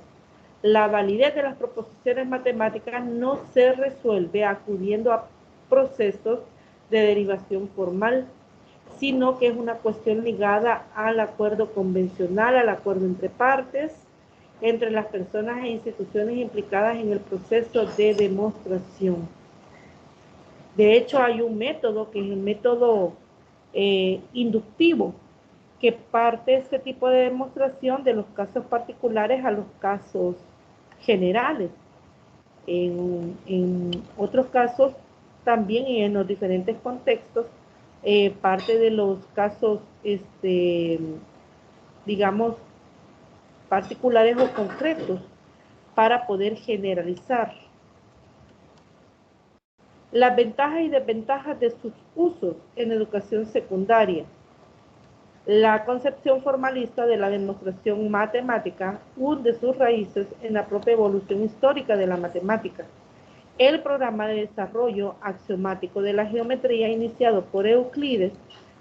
La validez de las proposiciones matemáticas no se resuelve acudiendo a procesos de derivación formal, sino que es una cuestión ligada al acuerdo convencional, al acuerdo entre partes, entre las personas e instituciones implicadas en el proceso de demostración. De hecho, hay un método que es el método inductivo, que parte este tipo de demostración de los casos particulares a los casos generales. En otros casos también, y en los diferentes contextos, parte de los casos, digamos, particulares o concretos para poder generalizar. Las ventajas y desventajas de sus usos en educación secundaria. La concepción formalista de la demostración matemática hunde sus raíces en la propia evolución histórica de la matemática. El programa de desarrollo axiomático de la geometría iniciado por Euclides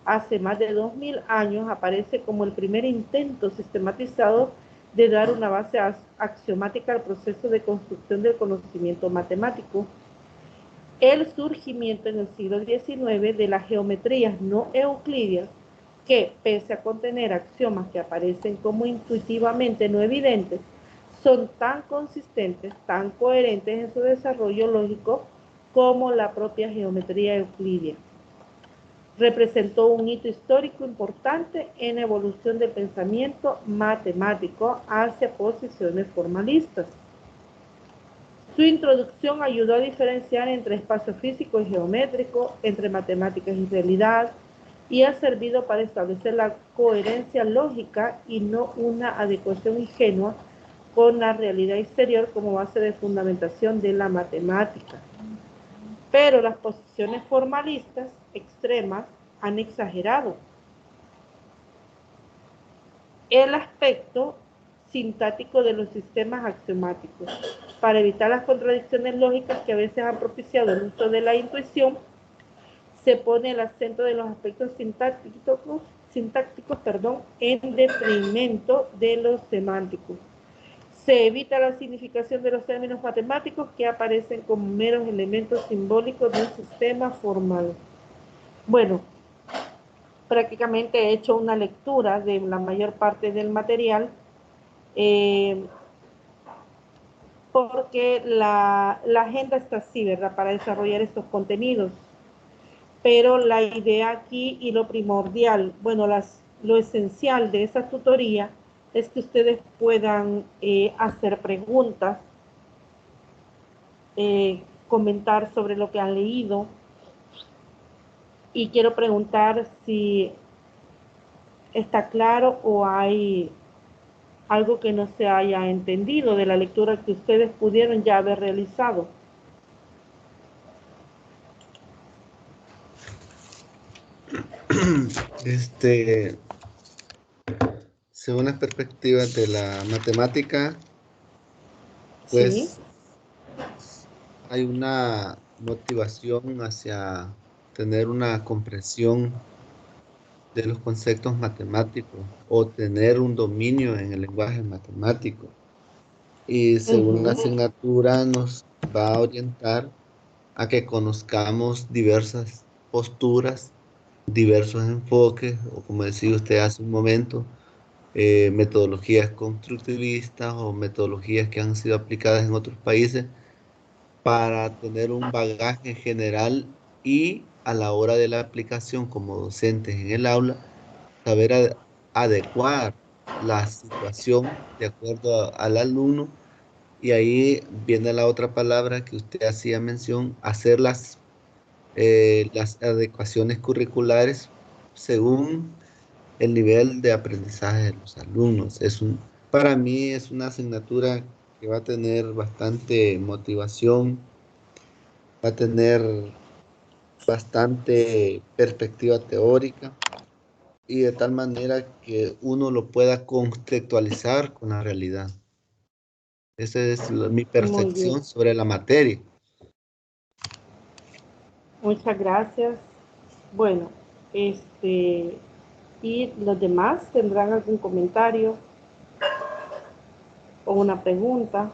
hace más de 2000 años aparece como el primer intento sistematizado de dar una base axiomática al proceso de construcción del conocimiento matemático. El surgimiento en el siglo XIX de las geometrías no euclidias, que pese a contener axiomas que aparecen como intuitivamente no evidentes, son tan consistentes, tan coherentes en su desarrollo lógico como la propia geometría euclidia. Representó un hito histórico importante en la evolución del pensamiento matemático hacia posiciones formalistas. Su introducción ayudó a diferenciar entre espacio físico y geométrico, entre matemáticas y realidad, y ha servido para establecer la coherencia lógica y no una adecuación ingenua con la realidad exterior como base de fundamentación de la matemática. Pero las posiciones formalistas extremas han exagerado el aspecto sintáctico de los sistemas axiomáticos. Para evitar las contradicciones lógicas que a veces han propiciado el uso de la intuición, se pone el acento de los aspectos sintácticos, perdón, en detrimento de los semánticos. Se evita la significación de los términos matemáticos que aparecen como meros elementos simbólicos de un sistema formal. Bueno, prácticamente he hecho una lectura de la mayor parte del material, porque la agenda está así, ¿verdad?, para desarrollar estos contenidos. Pero la idea aquí y lo primordial, bueno, lo esencial de esa tutoría es que ustedes puedan hacer preguntas, comentar sobre lo que han leído, y quiero preguntar si está claro o hay algo que no se haya entendido de la lectura que ustedes pudieron ya haber realizado. Según las perspectivas de la matemática, Sí. pues hay una motivación hacia tener una comprensión de los conceptos matemáticos o tener un dominio en el lenguaje matemático. Y según la asignatura nos va a orientar a que conozcamos diversas posturas, diversos enfoques, o como decía usted hace un momento, metodologías constructivistas o metodologías que han sido aplicadas en otros países para tener un bagaje general y a la hora de la aplicación como docentes en el aula, saber adecuar la situación de acuerdo al alumno. Y ahí viene la otra palabra que usted hacía mención, hacer las adecuaciones curriculares según el nivel de aprendizaje de los alumnos. Para mí es una asignatura que va a tener bastante motivación, va a tener bastante perspectiva teórica y de tal manera que uno lo pueda contextualizar con la realidad. Esa es mi Muy bien. percepción sobre la materia. Muchas gracias. Bueno, y los demás tendrán algún comentario o una pregunta,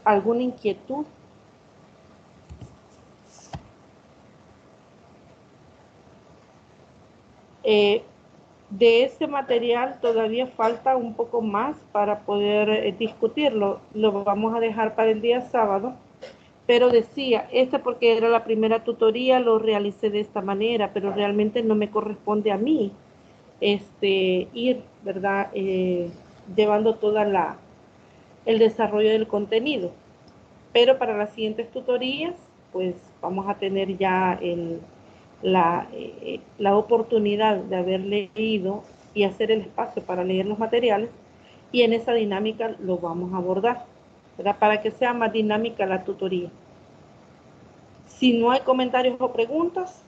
alguna inquietud. De este material todavía falta un poco más para poder discutirlo. Lo vamos a dejar para el día sábado. Pero decía, porque era la primera tutoría, lo realicé de esta manera, pero realmente no me corresponde a mí ir, ¿verdad? Llevando el desarrollo del contenido. Pero para las siguientes tutorías, pues vamos a tener ya la oportunidad de haber leído y hacer el espacio para leer los materiales, y en esa dinámica lo vamos a abordar, ¿verdad?, para que sea más dinámica la tutoría. Si no hay comentarios o preguntas,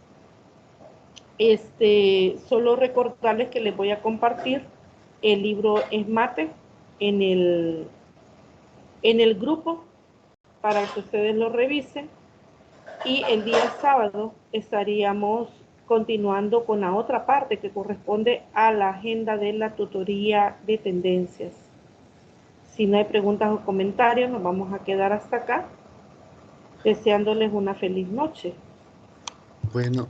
solo recordarles que les voy a compartir el libro Esmate en el grupo para que ustedes lo revisen, y el día sábado estaríamos continuando con la otra parte que corresponde a la agenda de la tutoría de tendencias. Si no hay preguntas o comentarios, nos vamos a quedar hasta acá, deseándoles una feliz noche. Bueno,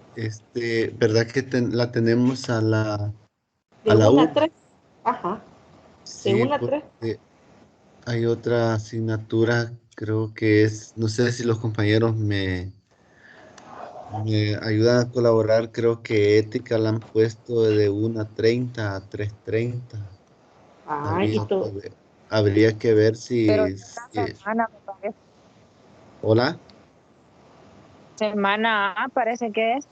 ¿verdad que la tenemos a De la 1 a 1? 3. Ajá. De Sí, 1 a 3. porque hay otra asignatura, creo que no sé si los compañeros me ayudan a colaborar, creo que ética la han puesto de 1:30 a 3:30. Y Habría todo. que ver, habría que ver Pero si, esta semana me parece. ¿hola? Semana A parece que es.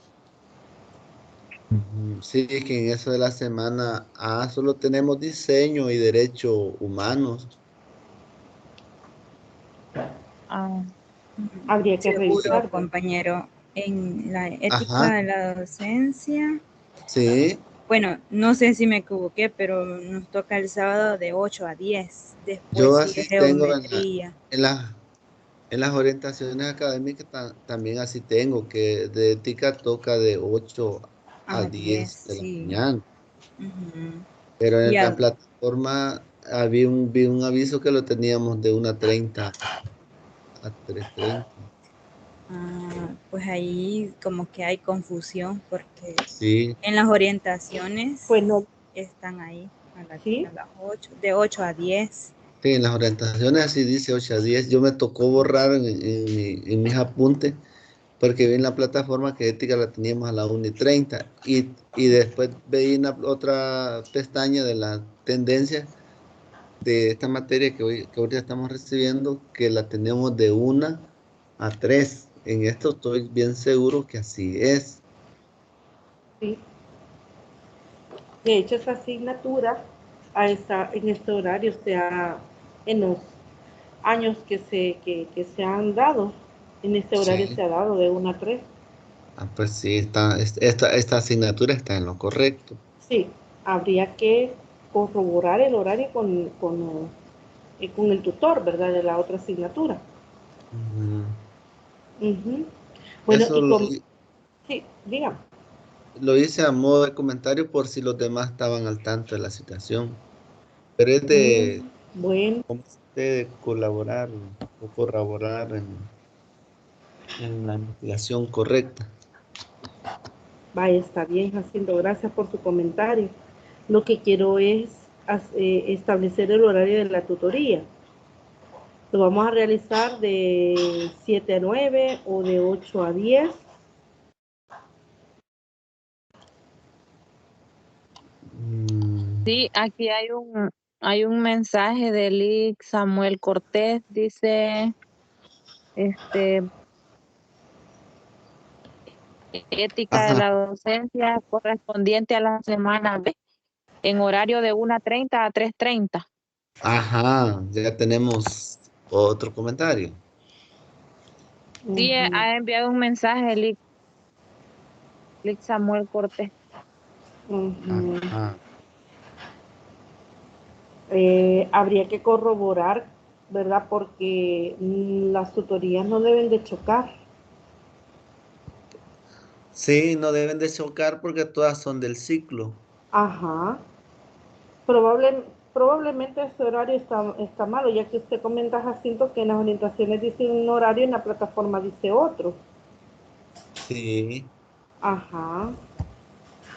Sí, que en eso de la semana solo tenemos diseño y derechos humanos. Ah, Habría que Seguro, revisar. compañero, en la ética Ajá, de la docencia. sí. Bueno, no sé si me equivoqué, pero nos toca el sábado de 8 a 10. Después Yo sigue así tengo geometría. en en las orientaciones académicas también así tengo, que de ética toca de 8 a A 10, 10 de la sí. mañana. Ujú. Pero en Y la a- plataforma vi un aviso que lo teníamos de 1:30 a 3:30. pues ahí como que hay confusión porque Sí, en las orientaciones Pues no, están ahí sí, a las 8, de 8 a 10. sí, en las orientaciones así dice 8 a 10. Yo me tocó borrar en mis apuntes porque vi en la plataforma que ética la teníamos a la 1:30 y después veí en la otra pestaña de la tendencia de esta materia que ahorita estamos recibiendo, que la tenemos de 1 a 3. En esto estoy bien seguro que así es. sí. De hecho, esa asignatura en este horario en los años que se han dado, en este horario Sí. se ha dado de 1 a 3. Pues sí, esta asignatura está en lo correcto. Sí, habría que corroborar el horario con el tutor, ¿verdad? De la otra asignatura. Ujú. Ujú. Bueno, Eso sí, dígame. lo hice a modo de comentario por si los demás estaban al tanto de la situación. Pero es de Mm, bueno, cómo se puede colaborar o corroborar en la investigación correcta. vaya, está bien, Jacinto, gracias por su comentario. Lo que quiero es establecer el horario de la tutoría. Lo vamos a realizar de 7 a 9 o de 8 a 10. Mm, Sí, aquí hay un mensaje de Lick Samuel Cortés, dice, este, ética de Ajá, la docencia correspondiente a la semana B, en horario de 1:30 a 3:30. ajá, ya tenemos otro comentario. Sí, Ujú, ha enviado un mensaje Lick Samuel Cortés. ujú. Ajá. Habría que corroborar, ¿verdad? Porque las tutorías no deben de chocar. Sí, no deben de chocar porque todas son del ciclo. Ajá. Probablemente ese horario está malo, ya que usted comenta, Jacinto, que en las orientaciones dice un horario y en la plataforma dice otro. Sí, Ajá.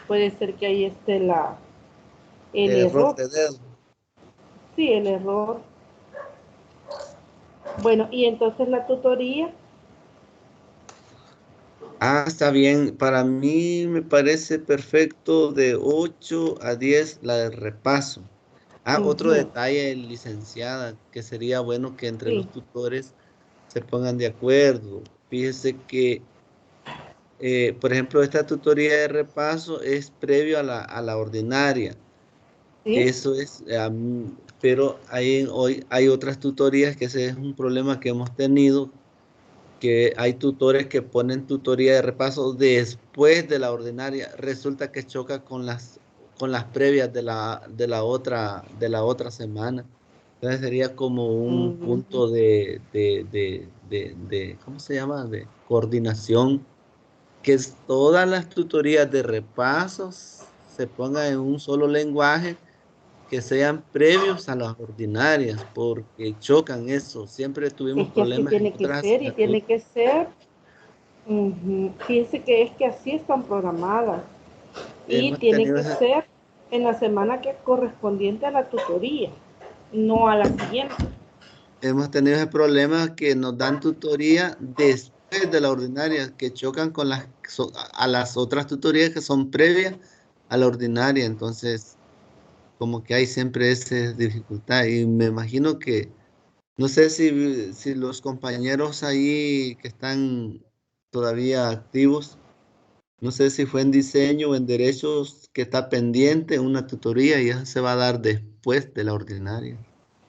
Puede ser que ahí esté el error error. de dedo. Sí, el error. Bueno, y entonces la tutoría. Está bien. Para mí me parece perfecto de 8 a 10 la del repaso. Otro Ujú, detalle, licenciada, que sería bueno que entre sí, los tutores se pongan de acuerdo. Fíjese que, por ejemplo, esta tutoría de repaso es previo a la ordinaria. sí. Eso es, pero hoy hay otras tutorías que ese es un problema que hemos tenido, que hay tutores que ponen tutoría de repaso después de la ordinaria. Resulta que choca con las previas de la otra semana. Entonces sería como un Ujú. punto ¿cómo se llama? De coordinación, que todas las tutorías de repasos se pongan en un solo lenguaje, que sean previos a las ordinarias, porque chocan eso. Siempre Es tuvimos que así problemas en tiene que otras ser y asignaturas. tiene que ser. Fíjense que es que así están programadas y Hemos tiene tenido, que ser en la semana que correspondiente a la tutoría, no a la siguiente. hemos tenido ese problema que nos dan tutoría después de la ordinaria, que chocan con a las otras tutorías que son previas a la ordinaria. Entonces, como que hay siempre esa dificultad. Y me imagino que, no sé si los compañeros ahí que están todavía activos, no sé si fue en diseño o en derechos que está pendiente una tutoría y esa se va a dar después de la ordinaria.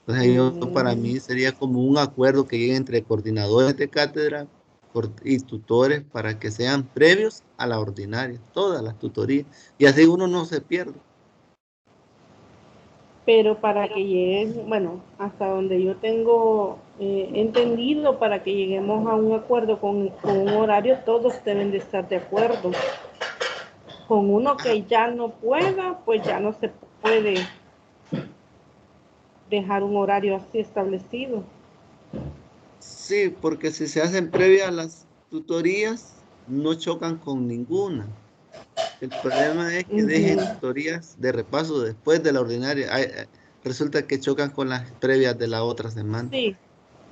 Entonces, para Mm, mí sería como un acuerdo que llegue entre coordinadores de cátedra y tutores para que sean previos a la ordinaria, todas las tutorías. Y así uno no se pierde. pero para que lleguen, bueno, hasta donde yo tengo entendido, para que lleguemos a un acuerdo con un horario, todos deben de estar de acuerdo. Con uno que ya no pueda, pues ya no se puede dejar un horario así establecido. Sí, porque si se hacen previa a las tutorías, no chocan con ninguna. El problema es que dejen Ujú. tutorías de repaso después de la ordinaria. Resulta que chocan con las previas de la otra semana. Sí,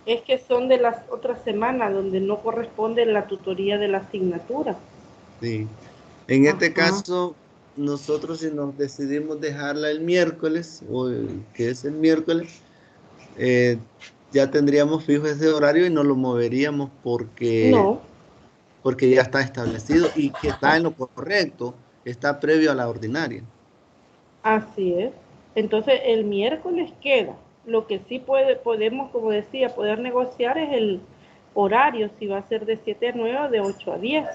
es que son de las otras semanas donde no corresponde la tutoría de la asignatura. Sí. En este Ajá. caso, nosotros si nos decidimos dejarla el miércoles, que es el miércoles, eh, ya tendríamos fijo ese horario y no lo moveríamos No, porque ya está establecido y que está en lo correcto, está previo a la ordinaria. así es. Entonces el miércoles queda. Lo que sí podemos, como decía, poder negociar es el horario, si va a ser de 7 a 9 o de 8 a 10.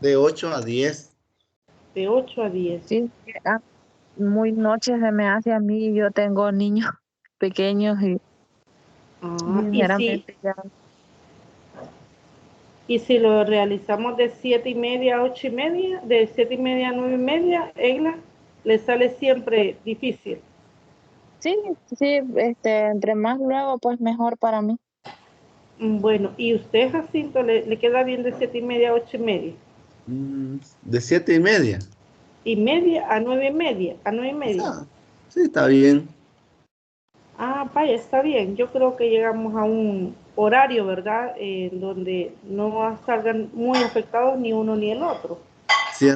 De 8 a 10. De 8 a 10. Sí, muy noche se me hace a mí, yo tengo niños pequeños y Ah, sinceramente ya. y si lo realizamos de 7:30 a 8:30, de 7:30 a 9:30, Egla, le sale siempre difícil. Sí, sí, entre más luego, pues mejor para mí. Bueno, ¿y usted, Jacinto, le queda bien de 7:30 a 8:30? De 7:30. ¿Y media a 9:30? ¿A 9:30? Ah, sí, está bien. Ah, vaya, está bien. Yo creo que llegamos a un horario, ¿verdad? Donde no salgan muy afectados ni uno ni el otro. Sí,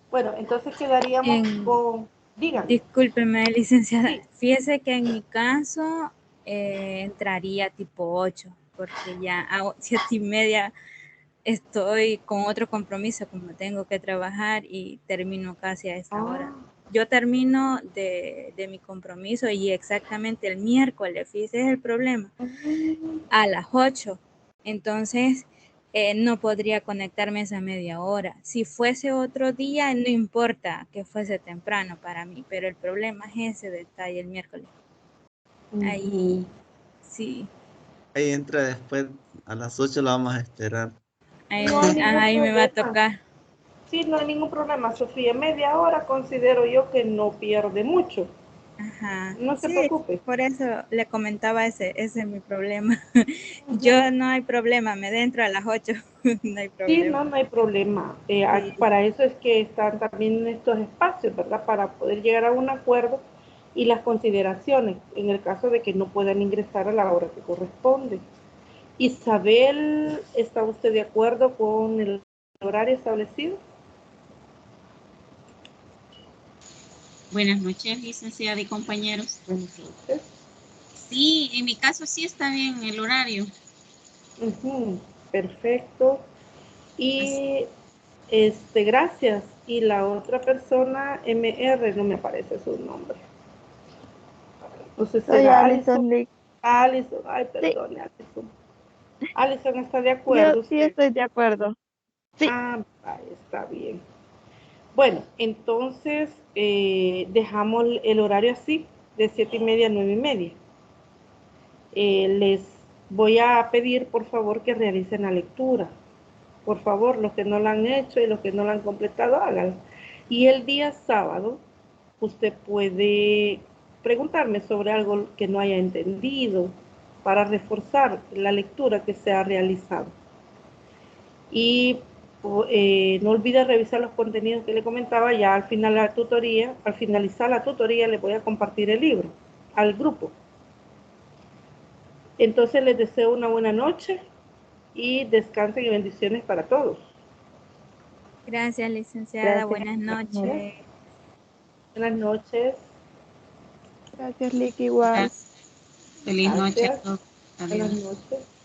Bueno, entonces quedaríamos En, con... Dígame. discúlpeme, licenciada. Sí. Fíjese que en mi caso entraría tipo 8, porque ya a 7:30 estoy con otro compromiso, como tengo que trabajar y termino casi a esa hora. Ah, Yo termino de mi compromiso y exactamente el miércoles, fíjese es el problema, a las 8. Entonces, no podría conectarme esa media hora. Si fuese otro día, no importa que fuese temprano para mí, pero el problema es ese detalle el miércoles. Ahí, ujú. sí, ahí entra después, a las 8 la vamos a esperar. No hay ningún ahí me va a problema. tocar. Sí, no hay ningún problema, Sofía. Media hora considero yo que no pierde mucho. Ajá, No se sí, preocupe. por eso le comentaba ese es mi problema. Ujú. Yo no hay problema, me dentro a las 8, no hay Sí, problema. no hay problema. Sí, Para eso es que están también estos espacios, ¿verdad? Para poder llegar a un acuerdo y las consideraciones en el caso de que no puedan ingresar a la hora que corresponde. Isabel, ¿está usted de acuerdo con el horario establecido? Buenas noches, licenciada y compañeros. Buenas noches. Sí, en mi caso sí está bien el horario. Ujú, perfecto. Así- Y gracias. Y la otra persona, MR, no me aparece su nombre. No sé si Soy será Alison. Alison Lee. Alison, ay, Sí, perdone, Alison. Alison está de yo acuerdo sí usted. estoy de acuerdo. Sí, Ah, está bien. Bueno, entonces dejamos el horario así, de 7:30 a 9:30. Les voy a pedir, por favor, que realicen la lectura. Por favor, los que no la han hecho y los que no la han completado, háganlo. Y el día sábado, usted puede preguntarme sobre algo que no haya entendido para reforzar la lectura que se ha realizado. Y no olvide revisar los contenidos que le comentaba. Ya al final la tutoría, al finalizar la tutoría, le voy a compartir el libro al grupo. Entonces les deseo una buena noche y descansen y bendiciones para todos. gracias, licenciada. gracias. Buenas noches. Buenas noches. Gracias, Lick, igual. Gracias. Feliz noche a Gracias. todos. Buenas Adiós. noches.